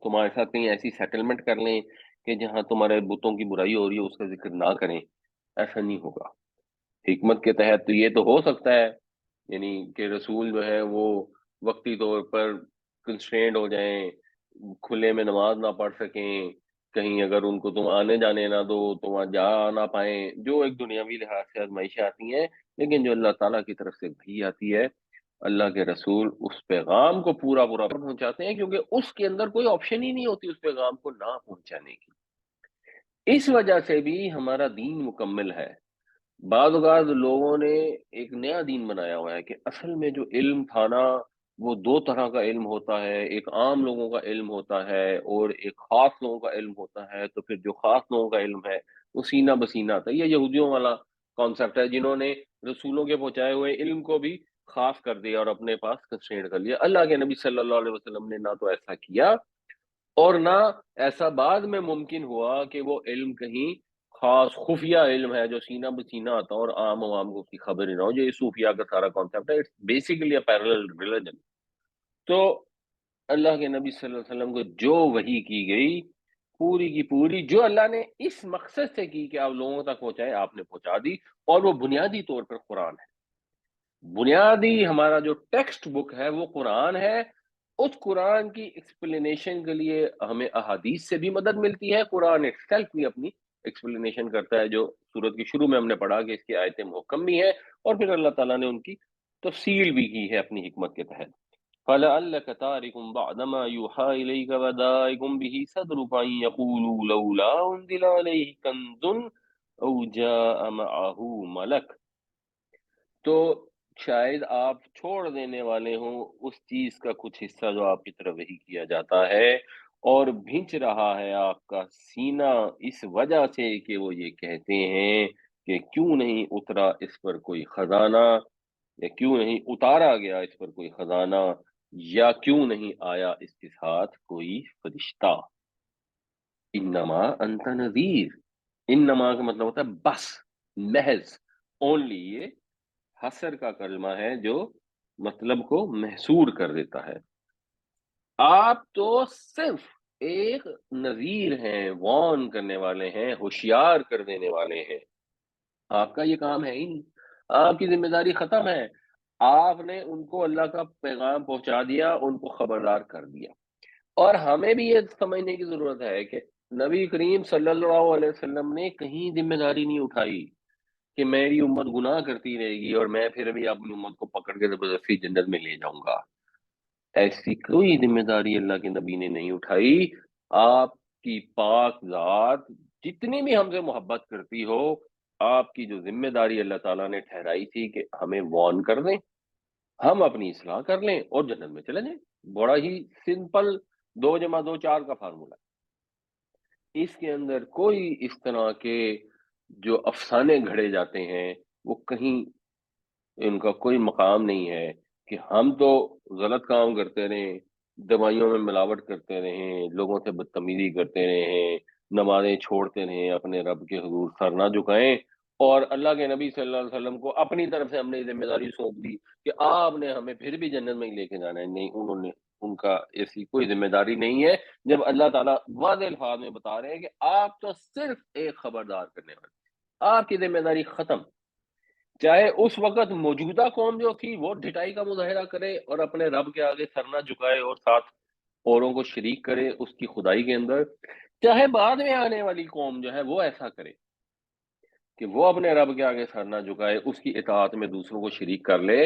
تمہارے ساتھ کہیں ایسی سیٹلمنٹ کر لیں کہ جہاں تمہارے بتوں کی برائی ہو رہی ہے اس کا ذکر نہ کریں. ایسا نہیں ہوگا. حکمت کے تحت تو یہ تو ہو سکتا ہے، یعنی کہ رسول جو ہے وہ وقتی طور پر کنسٹرینڈ ہو جائیں، کھلے میں نماز نہ پڑھ سکیں، کہیں اگر ان کو تم آنے جانے نہ دو تو وہاں جا نہ پائیں، جو ایک دنیاوی لحاظ سے آزمائشیں آتی ہیں. لیکن جو اللہ تعالیٰ کی طرف سے وحی آتی ہے، اللہ کے رسول اس پیغام کو پورا پورا پہنچاتے ہیں، کیونکہ اس کے اندر کوئی آپشن ہی نہیں ہوتی اس پیغام کو نہ پہنچانے کی. اس وجہ سے بھی ہمارا دین مکمل ہے. بعض اوقات لوگوں نے ایک نیا دین بنایا ہوا ہے کہ اصل میں جو علم تھا نا وہ دو طرح کا علم ہوتا ہے، ایک عام لوگوں کا علم ہوتا ہے اور ایک خاص لوگوں کا علم ہوتا ہے. تو پھر جو خاص لوگوں کا علم ہے وہ سینہ بسینہ آتا ہے. یہ یہودیوں والا کانسیپٹ ہے جنہوں نے رسولوں کے پہنچائے ہوئے علم کو بھی خاص کر دیا اور اپنے پاس کنسٹرینڈ کر لیا. اللہ کے نبی صلی اللہ علیہ وسلم نے نہ تو ایسا کیا اور نہ ایسا بعد میں ممکن ہوا کہ وہ علم کہیں خاص خفیہ علم ہے جو سینہ بسینہ آتا اور عام عوام کو اس کی خبر ہی نہ ہو. جو یہ صوفیہ کا سارا کانسیپٹ ہے، اٹس بیسیکلی پیرلل ریلیجن. تو اللہ کے نبی صلی اللہ علیہ وسلم کو جو وحی کی گئی پوری کی پوری جو اللہ نے اس مقصد سے کی کہ آپ لوگوں تک پہنچائے، آپ نے پہنچا دی. اور وہ بنیادی طور پر قرآن ہے. بنیادی ہمارا جو ٹیکسٹ بک ہے وہ قرآن ہے. اس قرآن کی ایکسپلینیشن کے لیے ہمیں احادیث سے بھی مدد ملتی ہے، قرآن ایکسلف بھی اپنی ایکسپلینیشن کرتا ہے، جو سورت کی شروع میں ہم نے پڑھا کہ اس کی آیتیں محکم بھی ہیں اور پھر اللہ تعالیٰ نے ان کی تفصیل بھی کی ہے اپنی حکمت کے تحت. فَلَعَلَّكَ تَارِكٌ بَعْدَ مَا يُوحَىٰ إِلَيْكَ وَضَائِقٌ بِهِ صَدْرُكَ أَن يَقُولُوا لَوْلَا أُنزِلَ عَلَيْهِ كَنزٌ أَوْ جَاءَ مَعَهُ مَلَكٌ. تو شاید آپ چھوڑ دینے والے ہوں اس چیز کا کچھ حصہ جو آپ کی طرف وحی کیا جاتا ہے، اور بھنچ رہا ہے آپ کا سینہ اس وجہ سے کہ وہ یہ کہتے ہیں کہ کیوں نہیں اترا اس پر کوئی خزانہ، یا کیوں نہیں اتارا گیا اس پر کوئی خزانہ، یا کیوں نہیں آیا اس کے ساتھ کوئی فرشتہ. انما انت نذیر. انما کا مطلب ہوتا ہے بس، محض، اونلی. یہ حسر کا کلمہ ہے جو مطلب کو محصور کر دیتا ہے. آپ تو صرف ایک نذیر ہیں، وارن کرنے والے ہیں، ہوشیار کر دینے والے ہیں. آپ کا یہ کام ہے ہی نہیں. آپ کی ذمہ داری ختم ہے. آپ نے ان کو اللہ کا پیغام پہنچا دیا، ان کو خبردار کر دیا. اور ہمیں بھی یہ سمجھنے کی ضرورت ہے کہ نبی کریم صلی اللہ علیہ وسلم نے کہیں ذمہ داری نہیں اٹھائی کہ میری امت گناہ کرتی رہے گی اور میں پھر بھی اپنی امت کو پکڑ کے زبردستی جنت میں لے جاؤں گا. ایسی کوئی ذمہ داری اللہ کے نبی نے نہیں اٹھائی. آپ کی پاک ذات جتنی بھی ہم سے محبت کرتی ہو، آپ کی جو ذمہ داری اللہ تعالیٰ نے ٹھہرائی تھی کہ ہمیں وارن کر دیں، ہم اپنی اصلاح کر لیں اور جنت میں چلے جائیں. بڑا ہی سمپل 2+2=4 کا فارمولا. اس کے اندر کوئی اس طرح کے جو افسانے گھڑے جاتے ہیں وہ کہیں ان کا کوئی مقام نہیں ہے کہ ہم تو غلط کام کرتے رہیں، دوائیوں میں ملاوٹ کرتے رہیں، لوگوں سے بدتمیزی کرتے رہیں، نمازیں چھوڑتے رہیں، اپنے رب کے حضور سر نہ جھکائیں اور اللہ کے نبی صلی اللہ علیہ وسلم کو اپنی طرف سے ہم نے ذمہ داری سونپ دی کہ آپ نے ہمیں پھر بھی جنت میں ہی لے کے جانا ہے. نہیں، انہوں نے، ان کا ایسی کوئی ذمہ داری نہیں ہے. جب اللہ تعالیٰ واضح الفاظ میں بتا رہے ہیں کہ آپ تو صرف ایک خبردار کرنے والے، آپ کی ذمہ داری ختم. چاہے اس وقت موجودہ قوم جو تھی وہ ڈھٹائی کا مظاہرہ کرے اور اپنے رب کے آگے سر نہ جھکائے اور ساتھ اوروں کو شریک کرے اس کی خدائی کے اندر، چاہے بعد میں آنے والی قوم جو ہے وہ ایسا کرے کہ وہ اپنے رب کے آگے سر نہ جھکائے، اس کی اطاعت میں دوسروں کو شریک کر لے،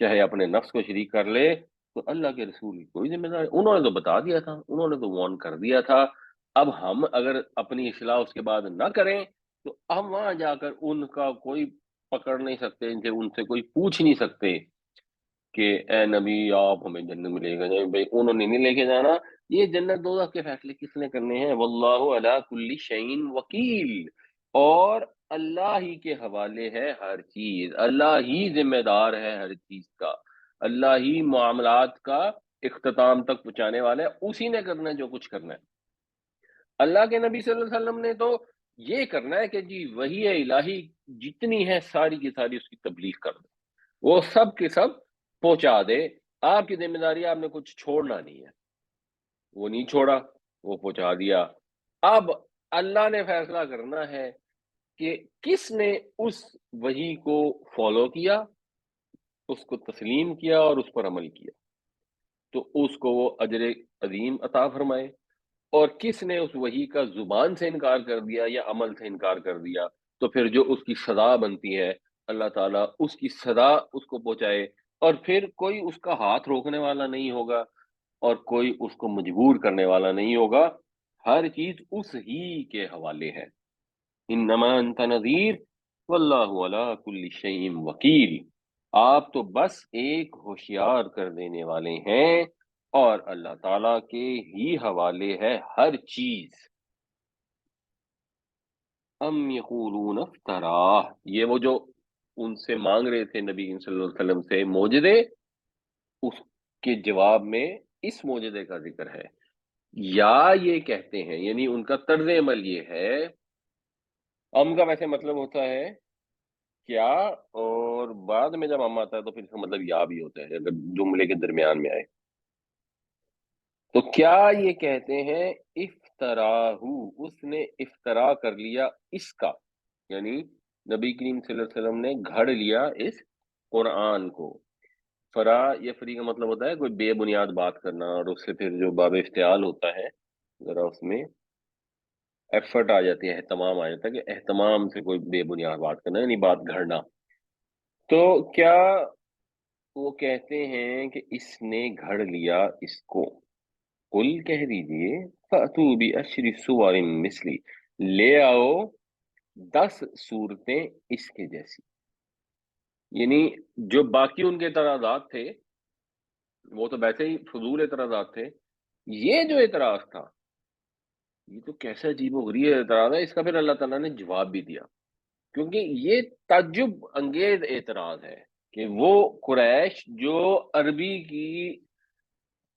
چاہے اپنے نفس کو شریک کر لے، تو اللہ کے رسول کی کوئی ذمہ داری. انہوں نے تو بتا دیا تھا، انہوں نے تو وارن کر دیا تھا. اب ہم اگر اپنی اصلاح اس کے بعد نہ کریں تو ہم وہاں جا کر ان کا کوئی پکڑ نہیں سکتے، ان سے کوئی پوچھ نہیں سکتے کہ اے نبی آپ ہمیں جنت میں لے کے جائیں. بھائی انہوں نے نہیں لے کے جانا. یہ جنت دوزخ کے فیصلے کس نے کرنے ہیں؟ واللہ علی کل شیء وکیل. اور اللہ ہی کے حوالے ہے ہر چیز، اللہ ہی ذمہ دار ہے ہر چیز کا، اللہ ہی معاملات کا اختتام تک پہنچانے والا ہے، اسی نے کرنا ہے جو کچھ کرنا ہے. اللہ کے نبی صلی اللہ علیہ وسلم نے تو یہ کرنا ہے کہ جی وحی الہی جتنی ہے ساری کی ساری اس کی تبلیغ کر دے، وہ سب کے سب پہنچا دے. آپ کی ذمہ داری، آپ نے کچھ چھوڑنا نہیں ہے. وہ نہیں چھوڑا، وہ پہنچا دیا. اب اللہ نے فیصلہ کرنا ہے کہ کس نے اس وحی کو فالو کیا، اس کو تسلیم کیا اور اس پر عمل کیا، تو اس کو وہ اجر عظیم عطا فرمائے. اور کس نے اس وحی کا زبان سے انکار کر دیا یا عمل سے انکار کر دیا، تو پھر جو اس کی سزا بنتی ہے اللہ تعالیٰ اس کی سزا اس کو پہنچائے. اور پھر کوئی اس کا ہاتھ روکنے والا نہیں ہوگا اور کوئی اس کو مجبور کرنے والا نہیں ہوگا. ہر چیز اس ہی کے حوالے ہے. انما انت نذیر واللہ علی کل شیء وکیل. آپ تو بس ایک ہوشیار کر دینے والے ہیں اور اللہ تعالیٰ کے ہی حوالے ہے ہر چیز. ام یقولون افتراہ، یہ وہ جو ان سے مانگ رہے تھے نبی صلی اللہ علیہ وسلم سے معجزے، اس کے جواب میں اس معجزے کا ذکر ہے. یا یہ کہتے ہیں، یعنی ان کا طرز عمل یہ ہے. ام کا ویسے مطلب ہوتا ہے کیا، اور بعد میں جب ام آتا ہے تو پھر اس کا مطلب یا بھی ہوتا ہے اگر جملے کے درمیان میں آئے. تو کیا یہ کہتے ہیں افطراہو، اس نے افطرا کر لیا اس کا، یعنی نبی کریم صلی اللہ علیہ وسلم نے گھڑ لیا اس قرآن کو. فرا یہ فری کا مطلب ہوتا ہے کوئی بے بنیاد بات کرنا، اور اس سے پھر جو باب افتعال ہوتا ہے ذرا اس میں ایفرٹ آ جاتی ہے، اہتمام آ جاتا ہے کہ اہتمام سے کوئی بے بنیاد بات کرنا یعنی بات گھڑنا. تو کیا وہ کہتے ہیں کہ اس نے گھڑ لیا اس کو؟ قل کہہ دیجئے فَأْتُوا بِعَشْرِ سُوَرٍ مِثْلِهِ، لے آؤ 10 صورتیں اس کے جیسی. یعنی جو باقی ان کے اعتراضات تھے وہ تو ویسے ہی فضول اعتراضات تھے، یہ جو اعتراض تھا یہ تو کیسا عجیب و غریب اعتراض ہے. اس کا پھر اللہ تعالیٰ نے جواب بھی دیا، کیونکہ یہ تعجب انگیز اعتراض ہے کہ وہ قریش جو عربی کی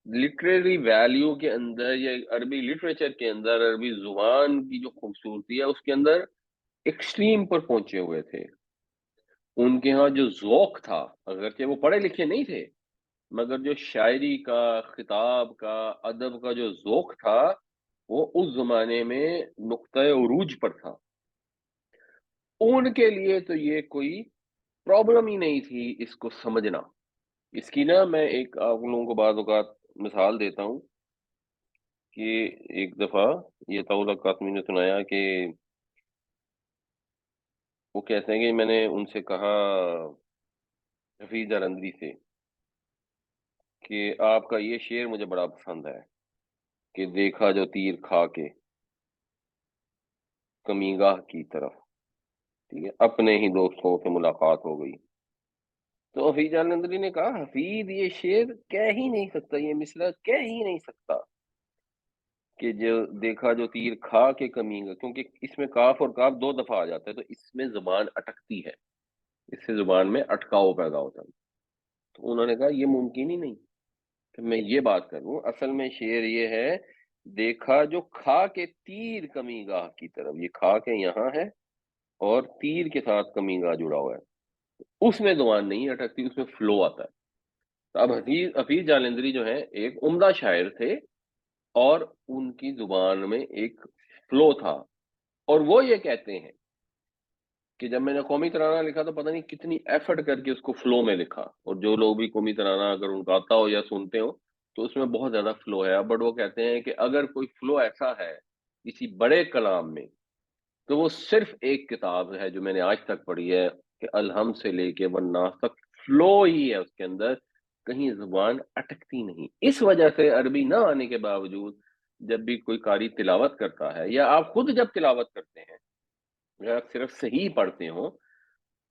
لٹریری ویلیو کے اندر یا عربی لٹریچر کے اندر عربی زبان کی جو خوبصورتی ہے اس کے اندر ایکسٹریم پر پہنچے ہوئے تھے. ان کے ہاں جو ذوق تھا، اگرچہ وہ پڑھے لکھے نہیں تھے مگر جو شاعری کا، خطاب کا، ادب کا جو ذوق تھا وہ اس زمانے میں نقطۂ عروج پر تھا. ان کے لیے تو یہ کوئی پرابلم ہی نہیں تھی اس کو سمجھنا. اس کی نا میں ایک آپ لوگوں کو بعض اوقات مثال دیتا ہوں کہ ایک دفعہ یہ طاؤلا قاسمی نے سنایا کہ وہ کہتے ہیں کہ میں نے ان سے کہا حفیظ جالندھری سے کہ آپ کا یہ شعر مجھے بڑا پسند ہے کہ دیکھا جو تیر کھا کے کمیگاہ کی طرف، ٹھیک ہے، اپنے ہی دوستوں سے ملاقات ہو گئی. تو حفیظ جالندھری نے کہا حفیظ یہ شعر کہہ ہی نہیں سکتا، یہ مصرع کہہ ہی نہیں سکتا کہ جو دیکھا جو تیر کھا کے کمیگا، کیونکہ اس میں کاف اور کاف 2 دفعہ آ جاتا ہے تو اس میں زبان اٹکتی ہے، اس سے زبان میں اٹکاؤ پیدا ہوتا ہے. تو انہوں نے کہا یہ ممکن ہی نہیں کہ میں یہ بات کروں. اصل میں شعر یہ ہے دیکھا جو کھا کے تیر کمی گاہ کی طرف، یہ کھا کے یہاں ہے اور تیر کے ساتھ کمینگا جڑا ہوا ہے، اس میں زبان نہیں اٹکتی، اس میں فلو آتا ہے۔ تو اب حفیظ جالندھری جو ہیں ایک عمدہ شاعر تھے، اور ان کی زبان میں ایک فلو تھا، اور وہ یہ کہتے ہیں کہ جب میں نے قومی ترانہ لکھا تو پتہ نہیں کتنی ایفرٹ کر کے اس کو فلو میں لکھا، اور جو لوگ بھی قومی ترانہ اگر ان کا آتا ہو یا سنتے ہو تو اس میں بہت زیادہ فلو ہے، بٹ وہ کہتے ہیں کہ اگر کوئی فلو ایسا ہے کسی بڑے کلام میں تو وہ صرف ایک کتاب ہے جو میں نے آج تک پڑھی ہے، کہ الحمد سے لے کے والناس تک فلو ہی ہے اس کے اندر، کہیں زبان اٹکتی نہیں۔ اس وجہ سے عربی نہ آنے کے باوجود جب بھی کوئی قاری تلاوت کرتا ہے، یا آپ خود جب تلاوت کرتے ہیں، اگر آپ صرف صحیح پڑھتے ہو،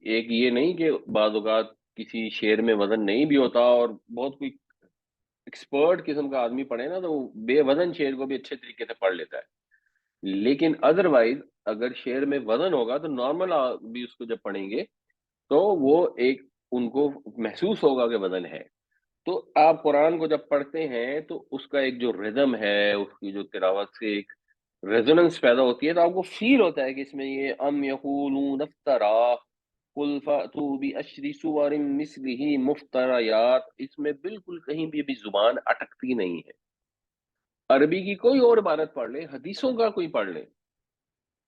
ایک یہ نہیں کہ بعض اوقات کسی شعر میں وزن نہیں بھی ہوتا، اور بہت کوئی ایکسپرٹ قسم کا آدمی پڑھے نا تو وہ بے وزن شعر کو بھی اچھے طریقے سے پڑھ لیتا ہے، لیکن ادروائز اگر شعر میں وزن ہوگا تو نارمل بھی اس کو جب پڑھیں گے تو وہ ایک ان کو محسوس ہوگا کہ وزن ہے۔ تو آپ قرآن کو جب پڑھتے ہیں تو اس کا ایک جو ردم ہے، اس کی جو تلاوت سے ایک ریزوننس پیدا ہوتی ہے، تو آپ کو فیل ہوتا ہے کہ اس میں یہ ام یقولون افترا قل فاتوا بعشر سور مثلہ مفتریات، اس میں بالکل کہیں بھی زبان اٹکتی نہیں ہے۔ عربی کی کوئی اور عبارت پڑھ لیں، حدیثوں کا کوئی پڑھ لیں،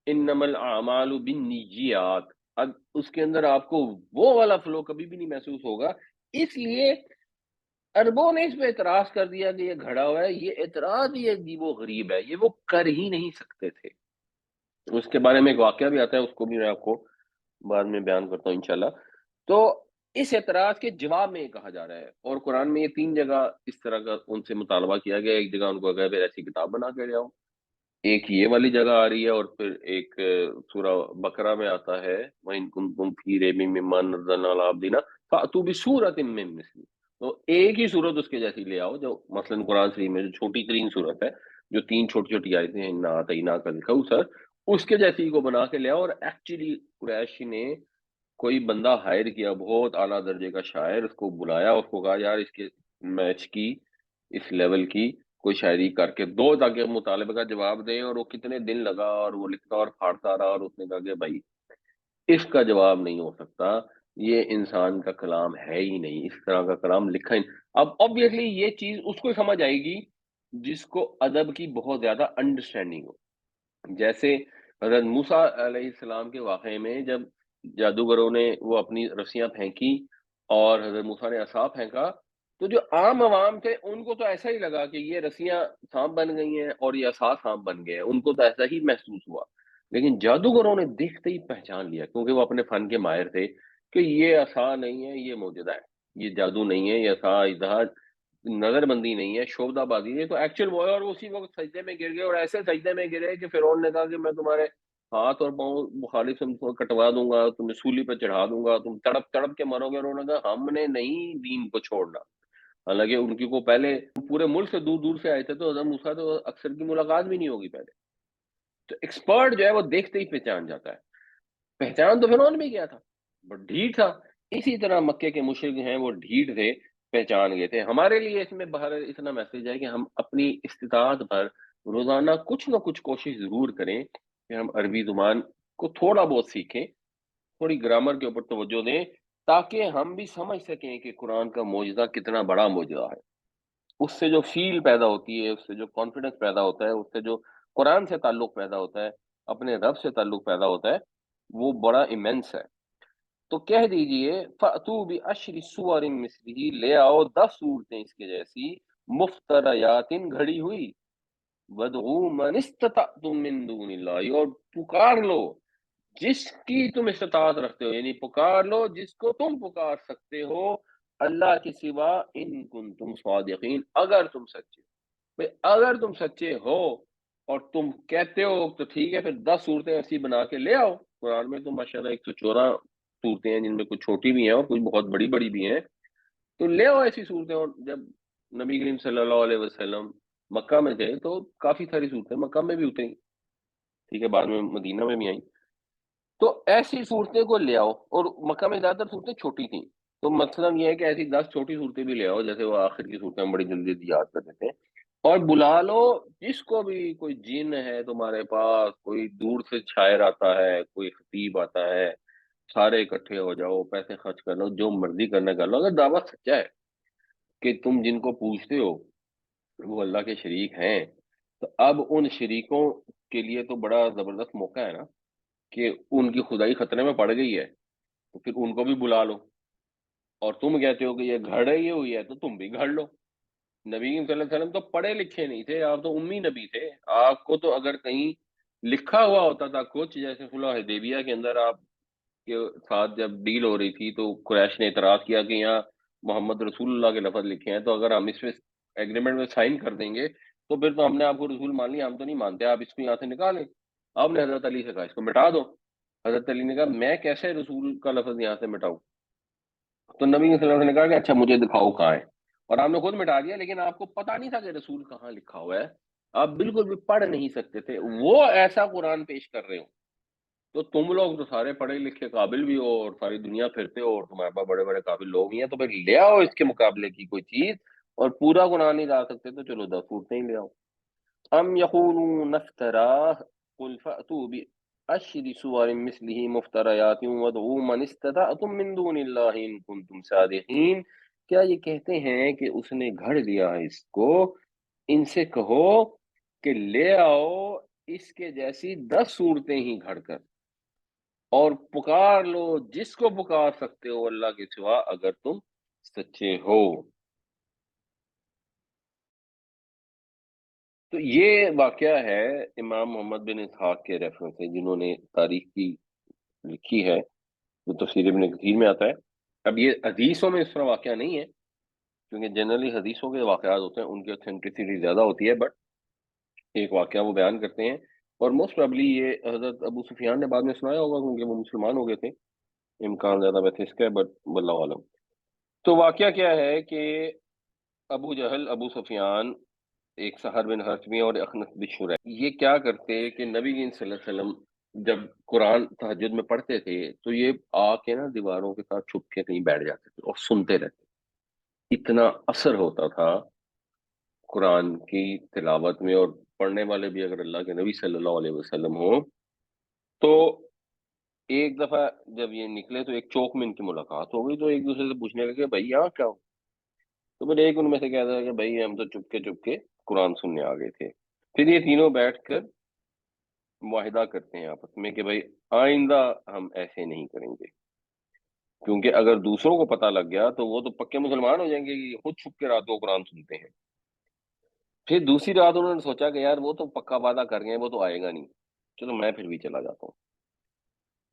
انما الاعمال بالنیات، اب اس کے اندر آپ کو وہ والا فلو کبھی بھی نہیں محسوس ہوگا۔ اس لیے عربوں نے اس پہ اعتراض کر دیا کہ یہ گھڑا ہوا ہے، یہ اعتراض یہ عجیب و غریب ہے، یہ وہ کر ہی نہیں سکتے تھے۔ اس کے بارے میں ایک واقعہ بھی آتا ہے، اس کو بھی میں آپ کو بعد میں بیان کرتا ہوں انشاءاللہ۔ تو اس اعتراض کے جواب میں یہ کہا جا رہا ہے، اور قرآن میں یہ 3 جگہ اس طرح کا ان سے مطالبہ کیا گیا، ایک جگہ ان کو کہا گیا ایسی کتاب بنا کے لے آؤ، ایک یہ والی جگہ آ رہی ہے، اور پھر ایک سورہ بقرہ میں آتا ہے وَإِن كُنتُمْ فِي رَيْبٍ مِّمَّا نَزَّلْنَا عَلَىٰ عَبْدِنَا فَأْتُوا بِسُورَةٍ مِّن مِّثْلِهِ، تو ایک ہی صورت اس کے جیسی لے آؤ، جو مثلاً قرآن شریف میں جو چھوٹی ترین صورت ہے، جو 3 چھوٹی چھوٹی آیتیں ہیں، اِنَّا أَعْطَيْنَاكَ الْكَوْثَرَ، اس کے جیسی کو بنا کے لے آؤ۔ اور ایکچولی قریش نے کوئی بندہ ہائر کیا، بہت اعلیٰ درجے کا شاعر، اس کو بلایا، اس کو کہا یار اس کے میچ کی، اس لیول کی کوئی شاعری کر کے دو تاکہ مطالبے کا جواب دے، اور وہ کتنے دن لگا، اور وہ لکھتا اور پھاڑتا رہا، اور اس نے کہا کہ بھائی اس کا جواب نہیں ہو سکتا، یہ انسان کا کلام ہے ہی نہیں، اس طرح کا کلام لکھا ہی نہیں۔ اب obviously یہ چیز اس کو سمجھ آئے گی جس کو ادب کی بہت زیادہ انڈرسٹینڈنگ ہو، جیسے حضرت موسیٰ علیہ السلام کے واقعے میں جب جادوگروں نے وہ اپنی رسیاں پھینکی اور حضرت موسیٰ نے عصا پھینکا، تو جو عام عوام تھے ان کو تو ایسا ہی لگا کہ یہ رسیاں سانپ بن گئی ہیں اور یہ عصا سانپ بن گئے ہیں، ان کو تو ایسا ہی محسوس ہوا، لیکن جادوگروں نے دیکھتے ہی پہچان لیا، کیونکہ وہ اپنے فن کے ماہر تھے، کہ یہ عصا نہیں ہے، یہ معجزہ ہے، یہ جادو نہیں ہے، یہ عصا اجتہاد نظر بندی نہیں ہے، شوبدہ بازی نہیں ہے، تو ایکچوئل وہ ہے، اور وہ اسی وقت سجدے میں گر گئے، اور ایسے سجدے میں گرے کہ فرعون نے کہا کہ میں تمہارے ہاتھ اور پاؤں مخالف سے کٹوا دوں گا، تمہیں سولی پہ چڑھا دوں گا، تم تڑپ تڑپ کے مرو گے، اور انہوں نے کہا ہم نے نہیں دین کو چھوڑنا، حالانکہ ان کی کو پہلے پورے ملک سے دور دور سے آئے تھے، تو حضرت موسیٰ تو اکثر کی ملاقات بھی نہیں ہوگی پہلے، تو ایکسپرٹ جو ہے وہ دیکھتے ہی پہچان جاتا ہے۔ پہچان تو فرعون بھی کیا تھا، بٹ ڈھیٹ تھا، اسی طرح مکے کے مشرک ہیں وہ ڈھیٹ تھے، پہچان گئے تھے۔ ہمارے لیے اس میں باہر اتنا میسج ہے کہ ہم اپنی استطاعت پر روزانہ کچھ نہ کچھ کوشش ضرور کریں کہ ہم عربی زبان کو تھوڑا بہت سیکھیں، تھوڑی گرامر کے اوپر توجہ دیں، تاکہ ہم بھی سمجھ سکیں کہ قرآن کا معجزہ کتنا بڑا معجزہ ہے۔ اس سے جو فیل پیدا ہوتی ہے، اس سے جو کانفیڈنس پیدا ہوتا ہے، اس سے جو قرآن سے تعلق پیدا ہوتا ہے، اپنے رب سے تعلق پیدا ہوتا ہے، وہ بڑا ایمنس ہے۔ تو کہہ دیجئے فَأْتُوا بِعَشْرِ سُوَرٍ مِثْلِهِ، لے آؤ 10 صورتیں اس کے جیسی، مفتریات گھڑی ہوئی، وَادْعُوا مَنِ اسْتَطَعْتُم مِّن دُونِ اللَّهِ، اور پکار لو جس کی تم استطاعت رکھتے ہو، یعنی پکار لو جس کو تم پکار سکتے ہو اللہ کے سوا، ان کنتم صادقین، اگر تم سچے ہو۔ بھئی اگر تم سچے ہو اور تم کہتے ہو تو ٹھیک ہے، پھر 10 صورتیں ایسی بنا کے لے آؤ۔ قرآن میں تو ماشاءاللہ 114 صورتیں ہیں، جن میں کچھ چھوٹی بھی ہیں اور کچھ بہت بڑی بڑی بھی ہیں، تو لے آؤ ایسی صورتیں۔ اور جب نبی کریم صلی اللہ علیہ وسلم مکہ میں تھے تو کافی ساری صورتیں مکہ میں بھی اتریں، ٹھیک ہے، بعد میں مدینہ میں بھی آئیں، تو ایسی صورتیں کو لے آؤ، اور مکہ میں زیادہ تر صورتیں چھوٹی تھیں، تو مطلب یہ ہے کہ ایسی 10 چھوٹی صورتیں بھی لے آؤ، جیسے وہ آخر کی صورتیں ہم بڑی جلدی جلدی یاد کر دیتے ہیں، اور بلا لو جس کو بھی، کوئی جن ہے تمہارے پاس، کوئی دور سے شاعر آتا ہے، کوئی خطیب آتا ہے، سارے اکٹھے ہو جاؤ، پیسے خرچ کر لو، جو مرضی کرنا کر لو، اگر دعویٰ سچا ہے کہ تم جن کو پوچھتے ہو وہ اللہ کے شریک ہیں، تو اب ان شریکوں کے لیے تو بڑا زبردست موقع ہے نا کہ ان کی خدائی خطرے میں پڑ گئی ہے، تو پھر ان کو بھی بلا لو۔ اور تم کہتے ہو کہ یہ گھڑ رہی ہوئی ہے تو تم بھی گھڑ لو۔ نبی صلی اللہ علیہ وسلم تو پڑھے لکھے نہیں تھے، آپ تو امی نبی تھے۔ آپ کو تو اگر کہیں لکھا ہوا ہوتا تھا کچھ، جیسے صلح حدیبیہ کے اندر آپ کے ساتھ جب ڈیل ہو رہی تھی تو قریش نے اعتراض کیا کہ یہاں محمد رسول اللہ کے لفظ لکھے ہیں، تو اگر ہم اس میں ایگریمنٹ میں سائن کر دیں گے تو پھر تو ہم نے آپ کو رسول مان لیا، ہم تو نہیں مانتے، آپ اس کو یہاں سے نکالیں۔ آپ نے حضرت علی سے کہا اس کو مٹا دو۔ حضرت علی نے کہا میں کیسے رسول کا لفظ یہاں سے مٹاؤں؟ تو نبی صلی اللہ علیہ وسلم نے کہا کہ اچھا مجھے دکھاؤ کہاں ہے، اور آپ نے خود مٹا دیا، لیکن آپ کو پتا نہیں تھا کہ رسول کہاں لکھا ہوا ہے، آپ بالکل بھی پڑھ نہیں سکتے تھے، وہ ایسا قرآن پیش کر رہے ہو۔ تو تم لوگ تو سارے پڑھے لکھے قابل بھی ہو اور ساری دنیا پھرتے ہو اور تمہارے پاس بڑے بڑے قابل لوگ ہی ہیں، تو پھر لے آؤ اس کے مقابلے کی کوئی چیز، اور پورا قرآن نہیں لا سکتے تو چلو 10 صورتیں ہی لے آؤ۔ ام یقولون افتراہ قل فأتوا بأشر سور مثلہ مفتریات وادعوا من استطعتم من دون اللہ ان کنتم صادقین، کیا یہ کہتے ہیں کہ اس نے گھڑ دیا ہے اس کو؟ ان سے کہو کہ لے آؤ اس کے جیسی 10 صورتیں ہی گھڑ کر، اور پکار لو جس کو پکار سکتے ہو اللہ کے سوا اگر تم سچے ہو۔ تو یہ واقعہ ہے امام محمد بن اسحاق کے ریفرنس سے، جنہوں نے تاریخ کی لکھی ہے، جو تفسیر ابن کثیر میں آتا ہے۔ اب یہ حدیثوں میں اس طرح واقعہ نہیں ہے، کیونکہ جنرلی حدیثوں کے واقعات ہوتے ہیں ان کی اوتھینٹسٹی زیادہ ہوتی ہے، بٹ ایک واقعہ وہ بیان کرتے ہیں، اور موسٹ پرابلی یہ حضرت ابو سفیان نے بعد میں سنایا ہوگا کیونکہ وہ مسلمان ہو گئے تھے، امکان زیادہ ویسے اس کا ہے، بٹ واللہ عالم۔ تو واقعہ کیا ہے کہ ابو جہل، ابو سفیان، ایک سحر بن حرب اور اخنس بن شریح، یہ کیا کرتے کہ نبی کریم صلی اللہ علیہ وسلم جب قرآن تہجد میں پڑھتے تھے تو یہ آ کے نا دیواروں کے ساتھ چھپ کے کہیں بیٹھ جاتے تھے اور سنتے رہتے، اتنا اثر ہوتا تھا قرآن کی تلاوت میں، اور پڑھنے والے بھی اگر اللہ کے نبی صلی اللہ علیہ وسلم ہوں تو ایک دفعہ جب یہ نکلے تو ایک چوک میں ان کی ملاقات ہو گئی، تو ایک دوسرے سے پوچھنے لگے کہ بھائی یہاں کیا ہو؟ تو پھر ایک ان میں سے کہتا ہے کہ بھائی ہم تو چپ کے قرآن سننے آ گئے تھے۔ پھر یہ تینوں بیٹھ کر معاہدہ کرتے ہیں آپس میں کہ بھائی آئندہ ہم ایسے نہیں کریں گے، کیونکہ اگر دوسروں کو پتہ لگ گیا تو وہ تو پکے مسلمان ہو جائیں گے کہ یہ خود چھپ کے رات کو قرآن سنتے ہیں۔ پھر دوسری رات انہوں نے سوچا کہ یار وہ تو پکا وعدہ کر گئے ہیں، وہ تو آئے گا نہیں، چلو میں پھر بھی چلا جاتا ہوں۔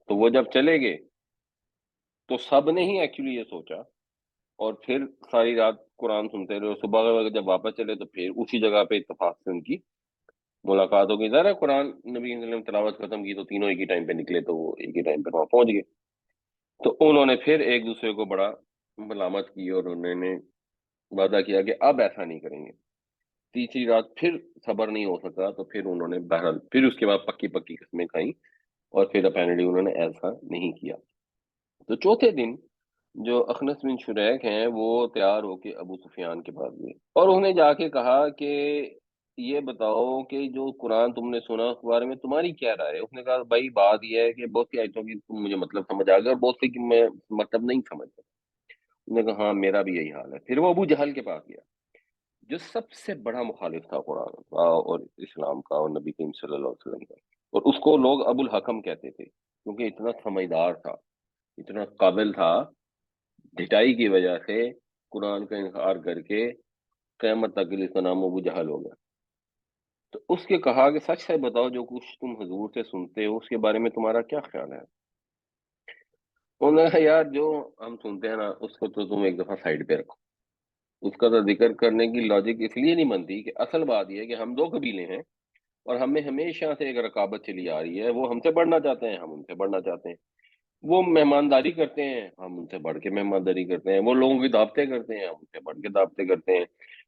تو وہ جب چلے گئے تو سب نے ہی ایکچولی یہ سوچا، اور پھر ساری رات قرآن سنتے رہے، اور صبح جب واپس چلے تو پھر اسی جگہ پہ اتفاق سے ان کی ملاقات ہو گئی۔ ذرا قرآن نبی صلی اللہ علیہ وسلم تلاوت ختم کی تو تینوں ایک ہی ٹائم پہ نکلے، تو وہ ایک ہی ٹائم پہ وہاں پہنچ گئے۔ تو انہوں نے پھر ایک دوسرے کو بڑا ملامت کی اور انہوں نے وعدہ کیا کہ اب ایسا نہیں کریں گے۔ تیسری رات پھر صبر نہیں ہو سکا تو پھر انہوں نے بہرحال پھر اس کے بعد پکی پکی قسمیں کھائیں، اور پھر اپینڈلی انہوں نے ایسا نہیں کیا۔ تو چوتھے دن جو اخنس بن شریح ہیں وہ تیار ہو کے ابو سفیان کے پاس گئے، اور انہوں نے جا کے کہا کہ یہ بتاؤ کہ جو قرآن تم نے سنا اس بارے میں تمہاری کیا رائے ہے؟ اس نے کہا بھائی بات یہ ہے کہ بہت سی آیتوں کی تم مجھے مطلب سمجھ آ گیا اور بہت سی کی میں مطلب نہیں سمجھ سکتا۔ انہوں نے کہا ہاں میرا بھی یہی حال ہے۔ پھر وہ ابو جہل کے پاس گیا جو سب سے بڑا مخالف تھا قرآن کا اور اسلام کا اور نبی کریم صلی اللہ علیہ وسلم کا، اور اس کو لوگ ابو الحکم کہتے تھے کیونکہ اتنا سمجھدار تھا، اتنا قابل تھا، ڈھٹائی کی وجہ سے قرآن کا انکار کر کے قیامت تک کے لیے اس کا نام ابو جہل ہو گیا۔ تو اس کے کہا کہ سچ ہے بتاؤ جو کچھ تم حضور سے سنتے ہو اس کے بارے میں تمہارا کیا خیال ہے؟ انہوں نے کہا یار جو ہم سنتے ہیں نا اس کو تو تم ایک دفعہ سائڈ پہ رکھو، اس کا تو ذکر کرنے کی لاجک اس لیے نہیں بنتی کہ اصل بات یہ ہے کہ ہم دو قبیلے ہیں اور ہمیں ہمیشہ سے ایک رقابت چلی آ رہی ہے، وہ ہم سے بڑھنا چاہتے ہیں، ہم ان سے بڑھنا چاہتے ہیں، وہ مہمانداری کرتے ہیں، ہم ان سے بڑھ کے مہمانداری کرتے ہیں، وہ لوگوں کی دعوتیں کرتے ہیں، ہم ان سے بڑھ کے دعوتیں کرتے ہیں،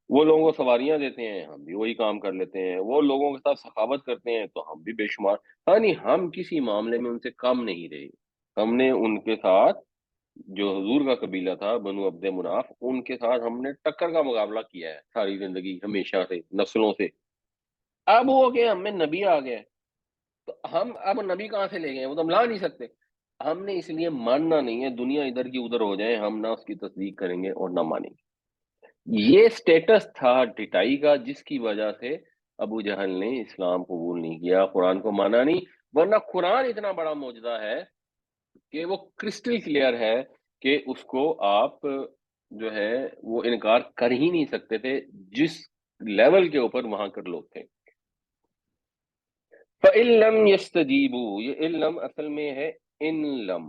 وہ لوگوں کو سواریاں دیتے ہیں، ہم بھی وہی کام کر لیتے ہیں، وہ لوگوں کے ساتھ سخاوت کرتے ہیں تو ہم بھی بے شمار، ہاں نہیں ہم کسی معاملے میں ان سے کم نہیں رہے، ہم نے ان کے ساتھ جو حضور کا قبیلہ تھا بنو عبد مناف، ان کے ساتھ ہم نے ٹکر کا مقابلہ کیا ہے ساری زندگی، ہمیشہ سے، نسلوں سے۔ اب وہ کہ ہم میں نبی آ گیا، تو ہم اب نبی کہاں سے لے گئے؟ وہ تو ہم لا نہیں سکتے۔ ہم نے اس لیے ماننا نہیں ہے، دنیا ادھر کی ادھر ہو جائے، ہم نہ اس کی تصدیق کریں گے اور نہ مانیں گے۔ یہ سٹیٹس تھا ڈٹائی کا، جس کی وجہ سے ابو جہل نے اسلام قبول نہیں کیا، قرآن کو مانا نہیں۔ ورنہ قرآن اتنا بڑا معجزہ ہے کہ وہ کرسٹل کلیئر ہے کہ اس کو آپ جو ہے وہ انکار کر ہی نہیں سکتے تھے، جس لیول کے اوپر وہاں کر لوگ تھے۔ فَإِن لَّمْ يَسْتَجِيبُوا، یہ علم اصل میں ہے ان لم،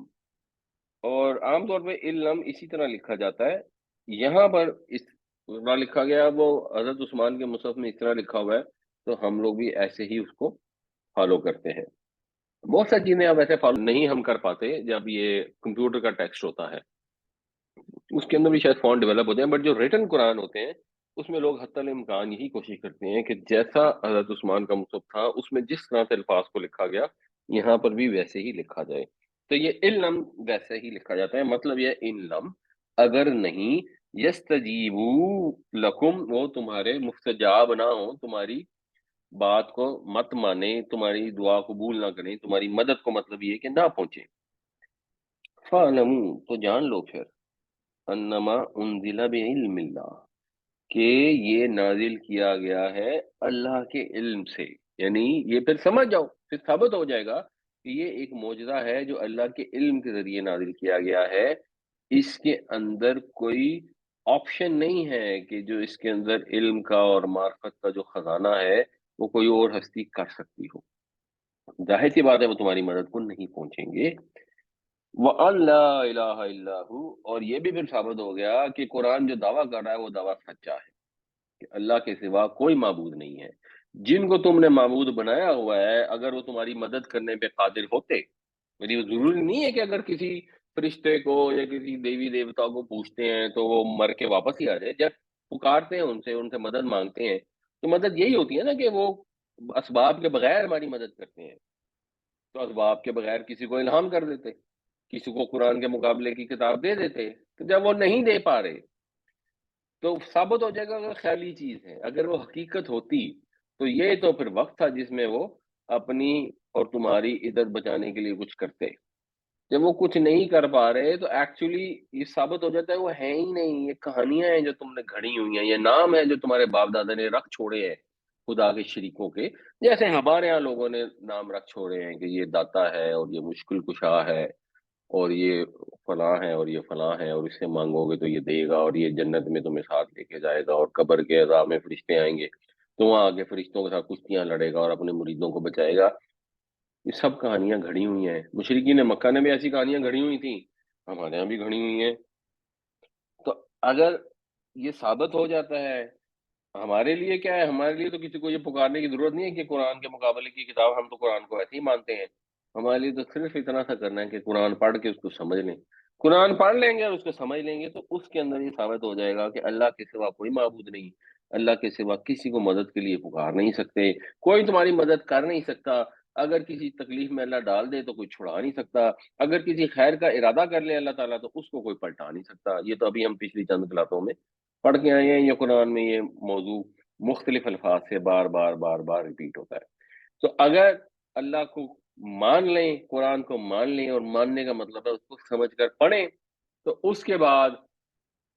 اور عام طور پہ علم اسی طرح لکھا جاتا ہے۔ یہاں پر اس طرح لکھا گیا، وہ حضرت عثمان کے مصحف میں اس طرح لکھا ہوا ہے، تو ہم لوگ بھی ایسے ہی اس کو فالو کرتے ہیں۔ بہت ساری چیزیں اب ایسے فالو نہیں ہم کر پاتے، جب یہ کمپیوٹر کا ٹیکسٹ ہوتا ہے اس کے اندر بھی شاید فونٹ ڈیولپ ہوتے ہیں، بٹ جو ریٹن قرآن ہوتے ہیں اس میں لوگ حتی الامکان یہی کوشش کرتے ہیں کہ جیسا حضرت عثمان کا مصحف تھا اس میں جس طرح سے الفاظ کو لکھا گیا، یہاں پر بھی ویسے ہی لکھا جائے۔ تو یہ علم ویسے ہی لکھا جاتا ہے، مطلب یہ ان لم، اگر نہیں، یستجیبو لکم، وہ تمہارے مستجاب نہ ہو، تمہاری بات کو مت مانے، تمہاری دعا قبول نہ کریں، تمہاری مدد کو مطلب یہ ہے کہ نہ پہنچے۔ فَاعْلَمُوا، تو جان لو پھر، انما انزل بعلم اللہ، کہ یہ نازل کیا گیا ہے اللہ کے علم سے، یعنی یہ پھر سمجھ جاؤ، پھر ثابت ہو جائے گا کہ یہ ایک معجزہ ہے جو اللہ کے علم کے ذریعے نازل کیا گیا ہے۔ اس کے اندر کوئی آپشن نہیں ہے کہ جو اس کے اندر علم کا اور معرفت کا جو خزانہ ہے وہ کوئی اور ہستی کر سکتی ہو۔ ظاہر سی بات ہے وہ تمہاری مدد کو نہیں پہنچیں گے۔ وَأَن لَا إِلَٰهَ إِلَّا هُوَ، اور یہ بھی پھر ثابت ہو گیا کہ قرآن جو دعویٰ کر رہا ہے وہ دعویٰ سچا ہے، کہ اللہ کے سوا کوئی معبود نہیں ہے۔ جن کو تم نے معبود بنایا ہوا ہے، اگر وہ تمہاری مدد کرنے پہ قادر ہوتے، یعنی وہ ضروری نہیں ہے کہ اگر کسی فرشتے کو یا کسی دیوی دیوتا کو پوچھتے ہیں تو وہ مر کے واپس ہی آ جائے، جب پکارتے ہیں ان سے مدد مانگتے ہیں تو مدد یہی ہوتی ہے نا کہ وہ اسباب کے بغیر ہماری مدد کرتے ہیں۔ تو اسباب کے بغیر کسی کو الہام کر دیتے، کسی کو قرآن کے مقابلے کی کتاب دے دیتے، تو جب وہ نہیں دے پا رہے تو ثابت ہو جائے گا کہ خیالی چیز ہے۔ اگر وہ حقیقت ہوتی تو یہ تو پھر وقت تھا جس میں وہ اپنی اور تمہاری عزت بچانے کے لیے کچھ کرتے۔ جب وہ کچھ نہیں کر پا رہے تو ایکچولی یہ ثابت ہو جاتا ہے وہ ہے ہی نہیں، یہ کہانیاں ہیں جو تم نے گھڑی ہوئی ہیں، یہ نام ہے جو تمہارے باپ دادا نے رکھ چھوڑے ہیں خدا کے شریکوں کے، جیسے ہمارے یہاں لوگوں نے نام رکھ چھوڑے ہیں کہ یہ داتا ہے اور یہ مشکل کشا ہے اور یہ فلاں ہے اور یہ فلاں ہے، اور اس سے مانگو گے تو یہ دے گا، اور یہ جنت میں تمہیں ساتھ لے کے جائے گا، اور قبر کے عذاب میں فرشتے آئیں گے تو وہاں آگے فرشتوں کے ساتھ کشتیاں لڑے گا اور اپنے مریدوں کو بچائے گا۔ یہ سب کہانیاں گھڑی ہوئی ہیں، مشرکین مکہ نے بھی ایسی کہانیاں گھڑی ہوئی تھیں، ہمارے یہاں بھی گھڑی ہوئی ہیں۔ تو اگر یہ ثابت ہو جاتا ہے، ہمارے لیے کیا ہے، ہمارے لیے تو کسی کو یہ پکارنے کی ضرورت نہیں ہے کہ قرآن کے مقابلے کی کتاب، ہم تو قرآن کو ایسے ہی مانتے ہیں۔ ہمارے لیے تو صرف اتنا سا کرنا ہے کہ قرآن پڑھ کے اس کو سمجھ لیں، قرآن پڑھ لیں گے اور اس کو سمجھ لیں گے تو اس کے اندر یہ ثابت ہو جائے گا کہ اللہ کے سوا کوئی معبود نہیں، اللہ کے سوا کسی کو مدد کے لیے پکار نہیں سکتے، کوئی تمہاری مدد کر نہیں سکتا، اگر کسی تکلیف میں اللہ ڈال دے تو کوئی چھڑا نہیں سکتا، اگر کسی خیر کا ارادہ کر لے اللہ تعالیٰ تو اس کو کوئی پلٹا نہیں سکتا۔ یہ تو ابھی ہم پچھلی چند کلاسوں میں پڑھ کے آئے ہیں، یہ قرآن میں یہ موضوع مختلف الفاظ سے بار بار بار بار ریپیٹ ہوتا ہے۔ تو اگر اللہ کو مان لیں، قرآن کو مان لیں، اور ماننے کا مطلب ہے اس کو سمجھ کر پڑھیں، تو اس کے بعد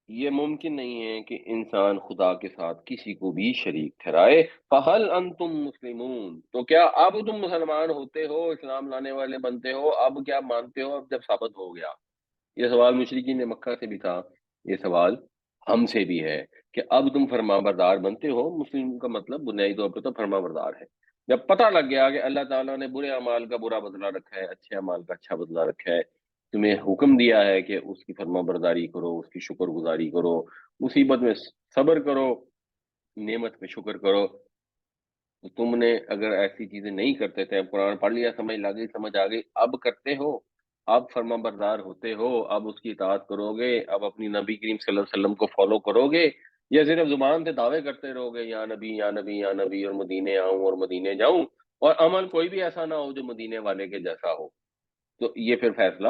یہ ممکن نہیں ہے کہ انسان خدا کے ساتھ کسی کو بھی شریک ٹھہرائے۔ فَهَلْ أَنْتُمْ مُسْلِمُونَ، تو کیا اب تم مسلمان ہوتے ہو، اسلام لانے والے بنتے ہو، اب کیا مانتے ہو اب جب ثابت ہو گیا؟ یہ سوال مشرکین مکہ سے بھی تھا، یہ سوال ہم سے بھی ہے کہ اب تم فرما بردار بنتے ہو۔ مسلم کا مطلب بنیادی طور پہ تو فرما بردار ہے۔ جب پتہ لگ گیا کہ اللہ تعالیٰ نے برے اعمال کا برا بدلہ رکھا ہے، اچھے اعمال کا اچھا بدلہ رکھا ہے، تمہیں حکم دیا ہے کہ اس کی فرما برداری کرو، اس کی شکر گزاری کرو، مصیبت میں صبر کرو، نعمت پہ شکر کرو، تو تم نے اگر ایسی چیزیں نہیں کرتے تھے، اب قرآن پڑھ لیا، سمجھ لگ گئی، سمجھ آ گئی، اب کرتے ہو، اب فرما بردار ہوتے ہو، اب اس کی اطاعت کرو گے، اب اپنی نبی کریم صلی اللہ علیہ وسلم کو فالو کرو گے، یا صرف زبان سے دعوے کرتے رہو گے یا نبی یا نبی یا نبی، اور مدینے آؤں اور مدینے جاؤں، اور عمل کوئی بھی ایسا نہ ہو جو مدینے والے کے جیسا ہو؟ تو یہ پھر فیصلہ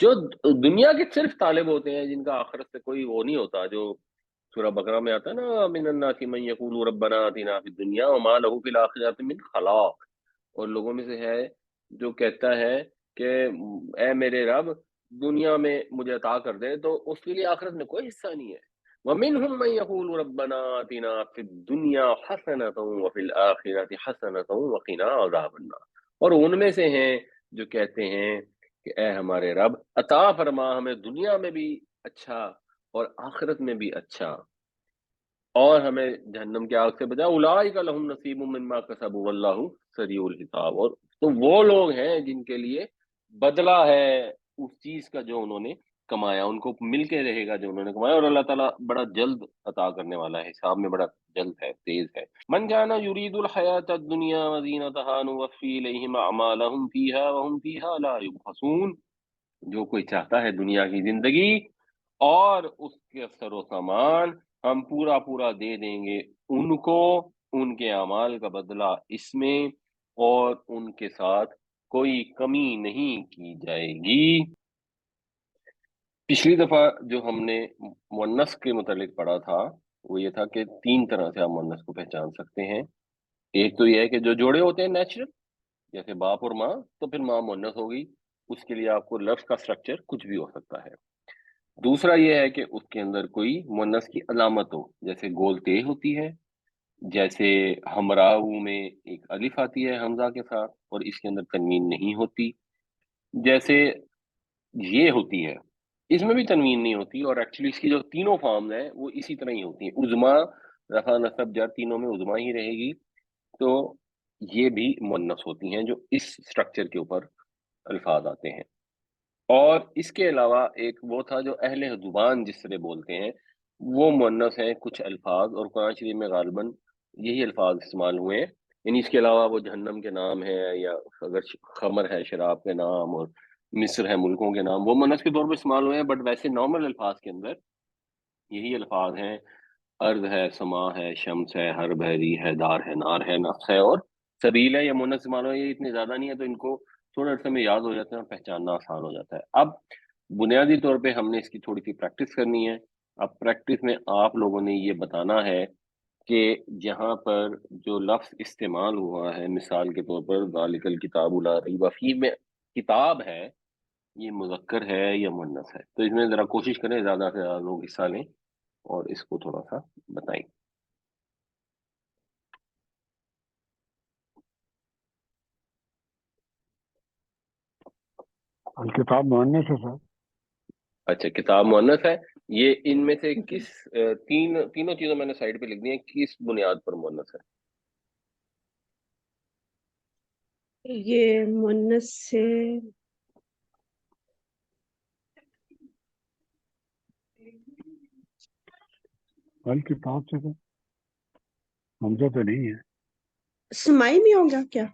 جو دنیا کے صرف طالب ہوتے ہیں، جن کا آخرت سے کوئی وہ نہیں ہوتا، جو سورہ بقرہ میں آتا ہے نا، من الناس من یقول ربنا آتنا فی الدنیا وما له فی الاخرۃ من خلاق، اور لوگوں میں سے ہے جو کہتا ہے کہ اے میرے رب دنیا میں مجھے عطا کر دے، تو اس کے لیے آخرت میں کوئی حصہ نہیں ہے۔ ومنهم من يقول ربنا آتنا فی الدنیا حسنۃ وفی الاخرۃ حسنۃ وقنا عذاب النار، اور ان میں سے ہیں جو کہتے ہیں کہ اے ہمارے رب عطا فرما ہمیں دنیا میں بھی اچھا اور آخرت میں بھی اچھا، اور ہمیں جہنم کی آگ سے بچا، اولئک لہم نصیب مما کسبوا واللہ سریع الحساب، اور تو وہ لوگ ہیں جن کے لیے بدلہ ہے اس چیز کا جو انہوں نے کمایا، ان کو مل کے رہے گا جو انہوں نے کمایا، اور اللہ تعالیٰ بڑا جلد عطا کرنے والا ہے، حساب میں بڑا جلد ہے، تیز ہے۔ من كان يريد الحياة الدنيا وزينتها نوفي إليهم أعمالهم فيها وهم فيها لا يبخسون، جو کوئی چاہتا ہے دنیا کی زندگی اور اس کے سر و سامان، ہم پورا پورا دے دیں گے ان کو ان کے اعمال کا بدلہ اس میں، اور ان کے ساتھ کوئی کمی نہیں کی جائے گی۔ پچھلی دفعہ جو ہم نے مؤنث کے متعلق پڑھا تھا وہ یہ تھا کہ 3 طرح سے آپ مؤنث کو پہچان سکتے ہیں۔ ایک تو یہ ہے کہ جو جوڑے ہوتے ہیں نیچرل، جیسے باپ اور ماں، تو پھر ماں مؤنث ہوگی، اس کے لیے آپ کو لفظ کا سٹرکچر کچھ بھی ہو سکتا ہے۔ دوسرا یہ ہے کہ اس کے اندر کوئی مؤنث کی علامت ہو، جیسے گول تے ہوتی ہے، جیسے ہمراہ میں ایک الف آتی ہے حمزہ کے ساتھ اور اس کے اندر تنوین نہیں ہوتی، جیسے یہ ہوتی ہے اس میں بھی تنوین نہیں ہوتی، اور ایکچولی اس کی جو تینوں فارمز ہیں وہ اسی طرح ہی ہوتی ہیں، عظما رفع نصب جر تینوں میں عظما ہی رہے گی، تو یہ بھی مؤنث ہوتی ہیں جو اس سٹرکچر کے اوپر الفاظ آتے ہیں۔ اور اس کے علاوہ ایک وہ تھا جو اہل زبان جس طرح بولتے ہیں وہ مؤنث ہیں کچھ الفاظ، اور قرآن شریف میں غالباً یہی الفاظ استعمال ہوئے ہیں، یعنی اس کے علاوہ وہ جہنم کے نام ہے، یا اگر خمر ہے شراب کے نام، اور مصر ہے ملکوں کے نام، وہ مؤنث کے طور پہ استعمال ہوئے ہیں، بٹ ویسے نارمل الفاظ کے اندر یہی الفاظ ہیں، ارض ہے، سما ہے، شمس ہے، ہر بحری ہے، دار ہے، نار ہے، نفس ہے، اور سبیل ہے یا مونس مانو، یہ اتنے زیادہ نہیں ہے تو ان کو تھوڑے عرصے میں یاد ہو جاتے ہیں اور پہچاننا آسان ہو جاتا ہے۔ اب بنیادی طور پہ ہم نے اس کی تھوڑی سی پریکٹس کرنی ہے۔ اب پریکٹس میں آپ لوگوں نے یہ بتانا ہے کہ جہاں پر جو لفظ استعمال ہوا ہے، مثال کے طور پر ذالک الکتاب لا ریب فیہ میں کتاب ہے، یہ مذکر ہے یا مؤنث ہے، تو اس میں ذرا کوشش کریں زیادہ سے زیادہ لوگ حصہ لیں اور اس کو تھوڑا سا بتائیں۔
الکتاب مؤنث ہے سر۔
اچھا، کتاب مؤنث ہے، یہ ان میں سے کس تینوں چیزوں میں نے سائڈ پہ لکھ دی ہیں، کس بنیاد پر مؤنث ہے؟
یہ مؤنث سے
الکتاب سے تو حمزہ تو نہیں ہے۔
سمائی میں ہوگا کیا؟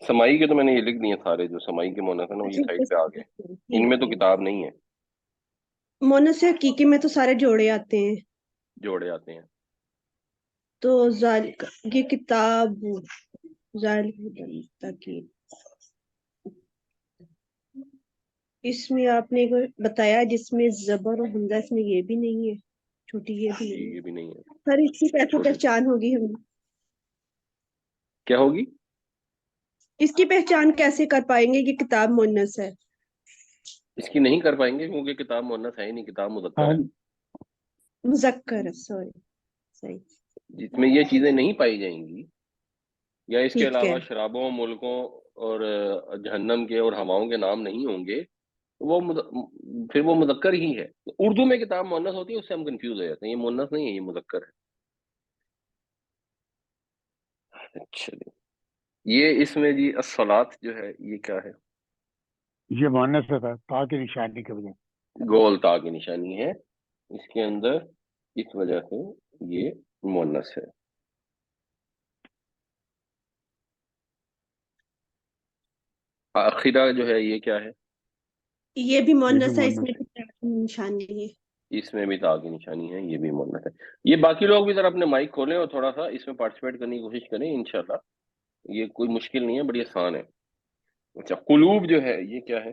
سمائی کے تو میں نے یہ لکھ دیے سارے، جو سمائی کے مؤنث ہیں نا وہ یہ سائڈ پہ آ گئے، ان میں تو کتاب نہیں ہے،
مؤنث سے حقیقی میں تو سارے جوڑے آتے ہیں،
جوڑے آتے ہیں۔
تو یہ کتاب تاکید، اس میں آپ نے بتایا جس میں زبر اور حمزہ، اس میں یہ بھی نہیں ہے، چھوٹی یہ بھی نہیں
یہ بھی نہیں ہے،
ہے سر، اس کی کیسے پہچان ہوگی ہمیں؟
کیا ہوگی؟
اس کی پہچان کیسے کر پائیں گے کہ کتاب مؤنث ہے؟
اس کی نہیں کر پائیں گے کیونکہ کتاب مؤنث ہے ہی نہیں، کتاب مذکر ہے،
مذکر ہے، سوری، صحیح،
جس میں یہ چیزیں نہیں پائی جائیں گی، یا اس کے
ٹھیک ہے۔
علاوہ شرابوں، ملکوں اور جہنم کے اور ہواؤں کے نام نہیں ہوں گے، وہ پھر وہ مذکر ہی ہے۔ اردو میں کتاب مؤنث ہوتی ہے، اس سے ہم کنفیوز ہو جاتے ہیں، یہ مؤنث نہیں ہے، یہ مذکر ہے۔ اچھا جی، یہ اس میں جی الصلاۃ جو ہے یہ کیا ہے؟
یہ مؤنث ہے سر، تا کی نشانی کی وجہ
گول تا کی نشانی ہے اس کے اندر، اس وجہ سے یہ مؤنث ہے۔ آخرہ جو ہے یہ کیا ہے؟
یہ بھی
سے، یہ بھی
مؤنث ہے، اس
مؤنث
میں
ہے۔
نشانی ہے۔
اس میں بھی تا کی نشانی ہے، یہ بھی مؤنث ہے۔ یہ باقی لوگ بھی ذرا اپنے مائک کھولیں اور تھوڑا سا اس میں پارٹیسپیٹ کرنے کی کوشش کریں، انشاءاللہ یہ کوئی مشکل نہیں ہے، بڑی آسان ہے۔ اچھا، قلوب جو ہے یہ کیا ہے؟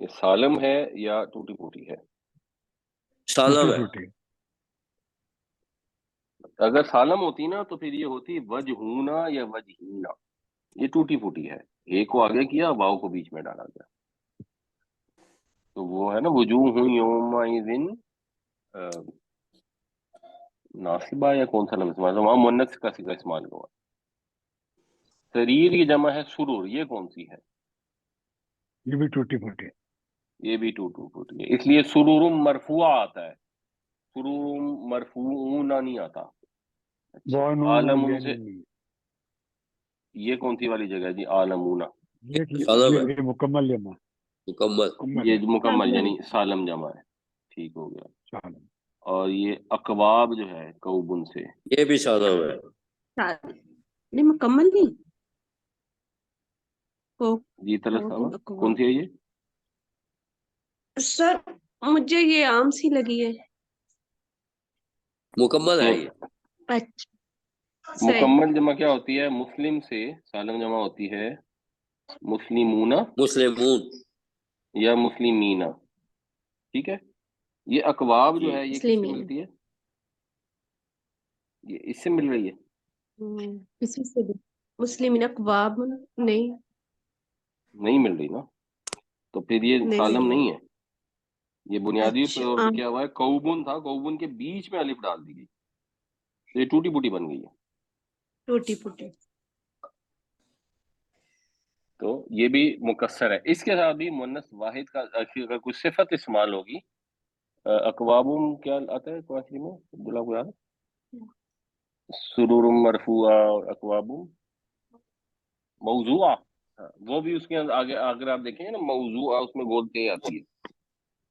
یہ سالم ہے یا ٹوٹی پھوٹی ہے؟
سالم
ٹوٹی
ہے.
پھوٹی.
اگر سالم ہوتی نا تو پھر یہ ہوتی وجہونا یا وجہینا. یہ ٹوٹی پھوٹی ہے، ایک کو آگے کیا، واؤ کو بیچ میں ڈالا گیا. تو وہ ہے نا وجوہ یومئذ ناصبہ، یا کون سا لفظ استعمال ہے وہاں مؤنث کا صیغہ استعمال ہوا. سریر کی جمع ہے سرور، یہ کون سی ہے؟
یہ بھی ٹوٹی پھوٹی.
یہ بھی ٹوٹی پھوٹی ہے، اس لیے سرور مرفوع آتا ہے، سرور مرفوعون نہیں آتا. اچھا
بانون
عالم ان سے،
الینی.
یہ کون سی والی جگہ ہے جی؟ عالمون.
سالم ہے،
یہ مکمل جمع.
مکمل.
مکمل
یہ
ہے.
مکمل یعنی سالم جمع ہے، ٹھیک ہو گیا.
سالم.
اور یہ اقواب جو ہے کوبن سے،
یہ بھی سالم ہے.
نہیں مکمل نہیں.
جی طلعت صاحبہ کون سی ہے یہ؟
سر مجھے یہ عام سی لگی ہے.
مکمل ہے یہ.
اچھا صحیح.
مکمل جمع کیا ہوتی ہے؟ مسلم سے سالم جمع ہوتی ہے مسلمون
مسلمون.
یا مسلمینا، ٹھیک ہے. یہ اقواب جو
جی
ہے یہ کس سے
مسلمین.
ملتی ہے؟ یہ اس سے مل رہی ہے.
کسی سے بھی مسلمین اقواب نہیں
نہیں مل رہی نا، تو پھر یہ
نہیں مل
سالم
رہی.
نہیں ہے. یہ بنیادی طور
اچھا
پہ کیا ہوا ہے، کوبن تھا، کوبن کے بیچ میں الف ڈال دی گئی، تو یہ ٹوٹی پوٹی بن گئی ہے.
ٹوٹی پھوٹی.
تو یہ بھی مکسر ہے. اس کے ساتھ بھی مؤنث واحد کا اگر کوئی صفت استعمال ہوگی، اقوابم کیا آتا ہے کواشری میں عبداللہ کو یاد؟ سرور مرفوعہ اور اقوابم موضوعہ. ہاں، وہ بھی اس کے آگے اگر آپ دیکھیں گے نا موضوعہ اس میں گولتے آتی ہے،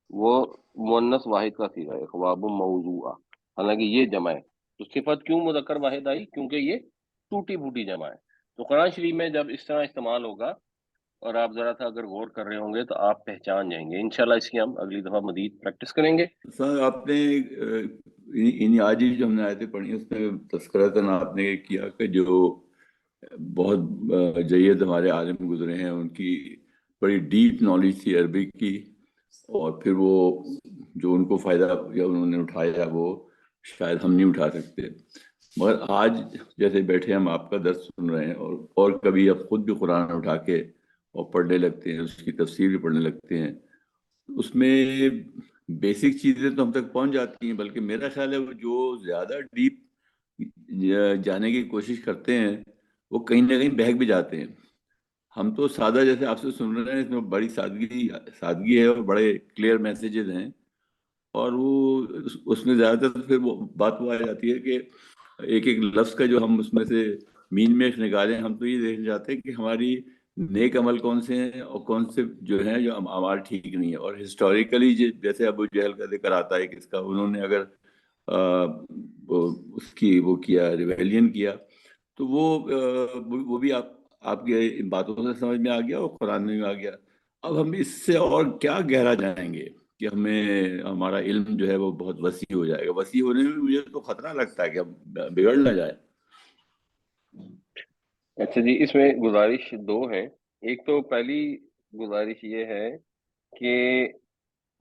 وہ مؤنث واحد کا صیغہ ہے اقوابم موضوعہ. حالانکہ یہ جمع ہے، تو صفت کیوں مذکر واحد آئی؟ کیونکہ یہ ٹوٹی پھوٹی جمع ہے. تو قرآن شریف میں جب اس طرح استعمال ہوگا اور آپ ذرا سا اگر غور کر رہے ہوں گے تو آپ پہچان جائیں گے. انشاءاللہ اس کی ہم اگلی دفعہ مزید پریکٹس کریں گے.
سر آپ نے ان آج جو ہم نے آیتیں پڑھی اس میں تذکرتاً آپ نے کیا کہ جو بہت جید ہمارے عالم گزرے ہیں ان کی بڑی ڈیپ نالج تھی عربک کی، اور پھر وہ جو ان کو فائدہ یا انہوں نے اٹھایا وہ شاید ہم نہیں اٹھا سکتے. مگر آج جیسے بیٹھے ہم آپ کا درس سن رہے ہیں اور کبھی اب خود بھی قرآن اٹھا کے اور پڑھنے لگتے ہیں، اس کی تفسیر بھی پڑھنے لگتے ہیں، اس میں بیسک چیزیں تو ہم تک پہنچ جاتی ہیں، بلکہ میرا خیال ہے وہ جو زیادہ ڈیپ جانے کی کوشش کرتے ہیں وہ کہیں نہ کہیں بہک بھی جاتے ہیں. ہم تو سادہ جیسے آپ سے سن رہے ہیں، اس میں بڑی سادگی ہے اور بڑے کلیئر میسیجز ہیں، اور وہ اس میں زیادہ تر پھر وہ بات وہ آ جاتی ہے کہ ایک ایک لفظ کا جو ہم اس میں سے مین میں نکالیں، ہم تو یہ دیکھنا چاہتے ہیں کہ ہماری نیک عمل کون سے ہیں اور کون سے جو ہیں جو اعمال ٹھیک نہیں ہے. اور ہسٹوریکلی جیسے ابو جہل کا ذکر آتا ہے کہ اس کا انہوں نے اگر اس کی وہ کیا ریویلین کیا تو وہ بھی آپ کی ان باتوں سے سمجھ میں آ گیا اور قرآن میں آ گیا. اب ہم اس سے اور کیا گہرا جائیں گے کہ ہمارا علم جو ہے وہ بہت وسیع ہو جائے گا. وسیع ہونے میں مجھے تو خطرہ لگتا ہے کہ ہم بگڑ نہ جائے.
اچھا جی، اس میں گزارش دو ہیں. ایک تو پہلی گزارش یہ ہے کہ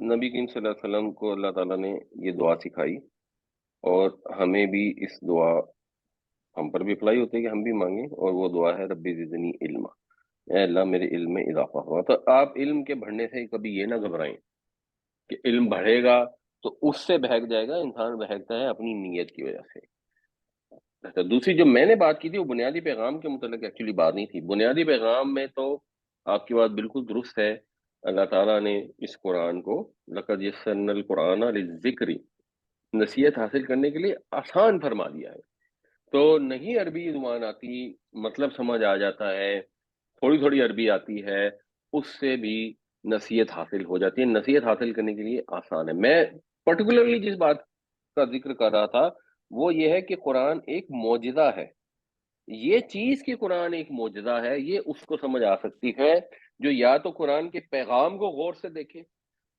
نبی کریم صلی اللہ علیہ وسلم کو اللہ تعالیٰ نے یہ دعا سکھائی، اور ہمیں بھی اس دعا ہم پر بھی اپلائی ہوتی ہے کہ ہم بھی مانگیں، اور وہ دعا ہے ربی زدنی علما، اے اللہ میرے علم میں اضافہ ہوا. تو آپ علم کے بڑھنے سے کبھی یہ نہ گھبرائیں کہ علم بڑھے گا تو اس سے بہک جائے گا. انسان بہکتا ہے اپنی نیت کی وجہ سے. اچھا، دوسری جو میں نے بات کی تھی وہ بنیادی پیغام کے متعلق ایکچولی بات نہیں تھی. بنیادی پیغام میں تو آپ کی بات بالکل درست ہے. اللہ تعالیٰ نے اس قرآن کو لقد یسرنا القرآن للذکر، نصیحت حاصل کرنے کے لیے آسان فرما دیا ہے. تو نہیں عربی زبان آتی، مطلب سمجھ آ جاتا ہے، تھوڑی تھوڑی عربی آتی ہے، اس سے بھی نصیحت حاصل ہو جاتی ہے. نصیحت حاصل کرنے کے لیے آسان ہے. میں پرٹیکولرلی جس بات کا ذکر کر رہا تھا وہ یہ ہے کہ قرآن ایک معجزہ ہے. یہ چیز کہ قرآن ایک معجزہ ہے یہ اس کو سمجھ آ سکتی ہے جو یا تو قرآن کے پیغام کو غور سے دیکھے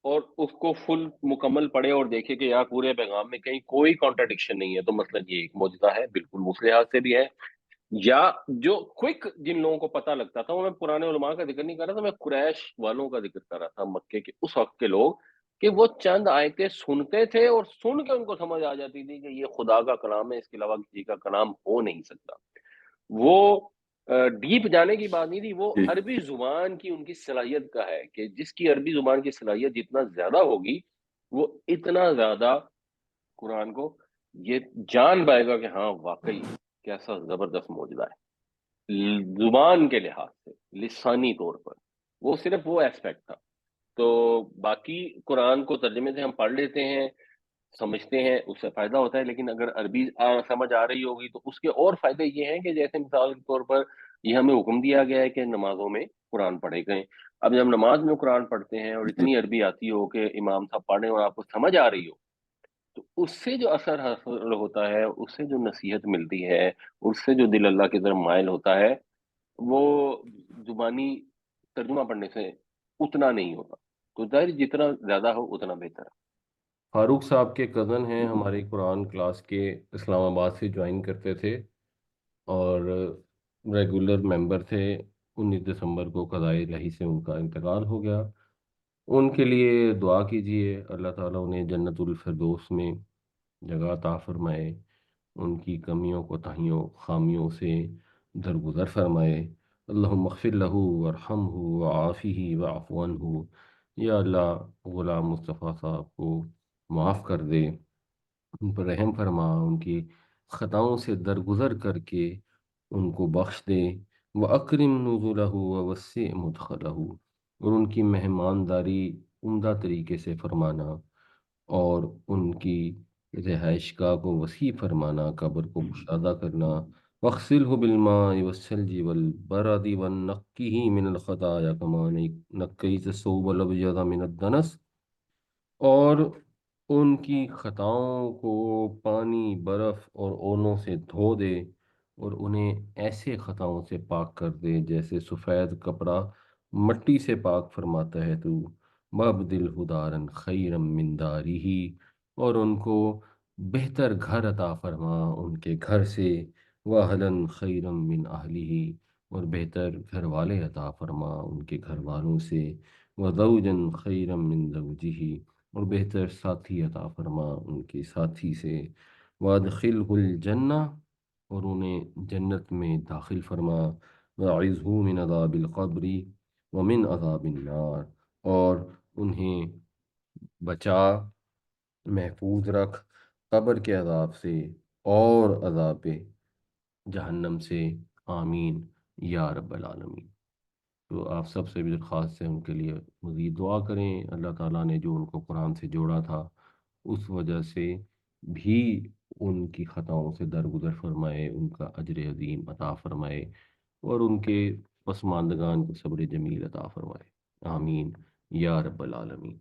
اور اس کو فل مکمل پڑھے اور دیکھے کہ یار پورے پیغام میں کہیں کوئی کانٹرڈکشن نہیں ہے، تو مثلا یہ ایک معجزہ ہے، بالکل اس لحاظ سے بھی ہے. یا جو کوئک جن لوگوں کو پتہ لگتا تھا، وہ میں پرانے علماء کا ذکر نہیں کر رہا تھا، میں قریش والوں کا ذکر کر رہا تھا، مکے کے اس وقت کے لوگ، کہ وہ چند آیتیں سنتے تھے اور سن کے ان کو سمجھ آ جاتی تھی کہ یہ خدا کا کلام ہے، اس کے علاوہ کسی کا کلام ہو نہیں سکتا۔ وہ ڈیپ جانے کی بات نہیں تھی، وہ
جی
عربی زبان کی ان کی صلاحیت کا ہے کہ جس کی عربی زبان کی صلاحیت جتنا زیادہ ہوگی وہ اتنا زیادہ قرآن کو یہ جان پائے گا کہ ہاں واقعی کیسا زبردست معجزہ ہے زبان کے لحاظ سے، لسانی طور پر۔ وہ صرف وہ ایسپیکٹ تھا۔ تو باقی قرآن کو ترجمے سے ہم پڑھ لیتے ہیں، سمجھتے ہیں، اس سے فائدہ ہوتا ہے، لیکن اگر عربی سمجھ آ رہی ہوگی تو اس کے اور فائدے یہ ہیں کہ جیسے مثال کے طور پر یہ ہمیں حکم دیا گیا ہے کہ نمازوں میں قرآن پڑھے گئے۔ اب جب نماز میں قرآن پڑھتے ہیں اور اتنی عربی آتی ہو کہ امام صاحب پڑھیں اور آپ کو سمجھ آ رہی ہو، تو اس سے جو اثر حاصل ہوتا ہے، اس سے جو نصیحت ملتی ہے، اس سے جو دل اللہ کی طرف مائل ہوتا ہے، وہ زبانی ترجمہ پڑھنے سے اتنا نہیں ہوتا۔ تو ظاہر جتنا زیادہ ہو اتنا بہتر ہے۔
فاروق صاحب کے کزن ہیں ہماری قرآن کلاس کے، اسلام آباد سے جوائن کرتے تھے اور ریگولر ممبر تھے۔ 19 دسمبر کو قضائے الہی سے ان کا انتقال ہو گیا۔ ان کے لیے دعا کیجیے، اللہ تعالیٰ انہیں جنت الفردوس میں جگہ عطا فرمائے، ان کی کمیوں کوتاہیوں خامیوں سے درگزر فرمائے۔ اللہم اغفر لہ ورحمہ وعافہ واعف عنہ۔ یا اللہ غلام مصطفیٰ صاحب کو معاف کر دے، ان پر رحم فرما، ان کی خطاؤں سے درگزر کر کے ان کو بخش دے۔ وَأَكْرِمْ نُزُلَهُ وَوَسِّعْ مُدْخَلَهُ، اور ان کی مہمانداری عمدہ طریقے سے فرمانا اور ان کی رہائش گاہ کو وسیع فرمانا، قبر کو کشادہ کرنا۔ وَاغْسِلْهُ بِالْمَاءِ وَالثَّلْجِ وَالْبَرَدِ وَنَقِّهِ مِنَ الْخَطَايَا كَمَا نَقَّيْتَ الثَّوْبَ الْأَبْيَضَ مِنَ الدَّنَسِ، اور ان کی خطاؤں کو پانی، برف اور اونوں سے دھو دے اور انہیں ایسے خطاؤں سے پاک کر دے جیسے سفید کپڑا مٹی سے پاک فرماتا ہے تو۔ وَأَبْدِلْهُ دَارًا خَيْرًا مِنْ دَارِهِ، اور ان کو بہتر گھر عطا فرما ان کے گھر سے۔ وَأَهْلًا خَيْرًا مِنْ أَهْلِهِ، اور بہتر گھر والے عطا فرما ان کے گھر والوں سے۔ وَزَوْجًا خَيْرًا مِنْ زَوْجِهِ، اور بہتر ساتھی عطا فرما ان کے ساتھی سے۔ وَأَدْخِلْهُ الْجَنَّةَ، اور انہیں جنت میں داخل فرما۔ وَأَعِذْهُ مِنْ عَذَابِ الْقَبْرِ وَمِنْ عَذَابِ النَّارِ، اور انہیں بچا، محفوظ رکھ قبر کے عذاب سے اور عذاب جہنم سے، آمین یا رب العالمین۔ تو آپ سب سے بھی درخواست ہے ان کے لیے مزید دعا کریں، اللہ تعالیٰ نے جو ان کو قرآن سے جوڑا تھا اس وجہ سے بھی ان کی خطاؤں سے درگزر فرمائے، ان کا اجر عظیم عطا فرمائے، اور ان کے پسماندگان کو صبر جمیل عطا فرمائے، آمین یا رب العالمین۔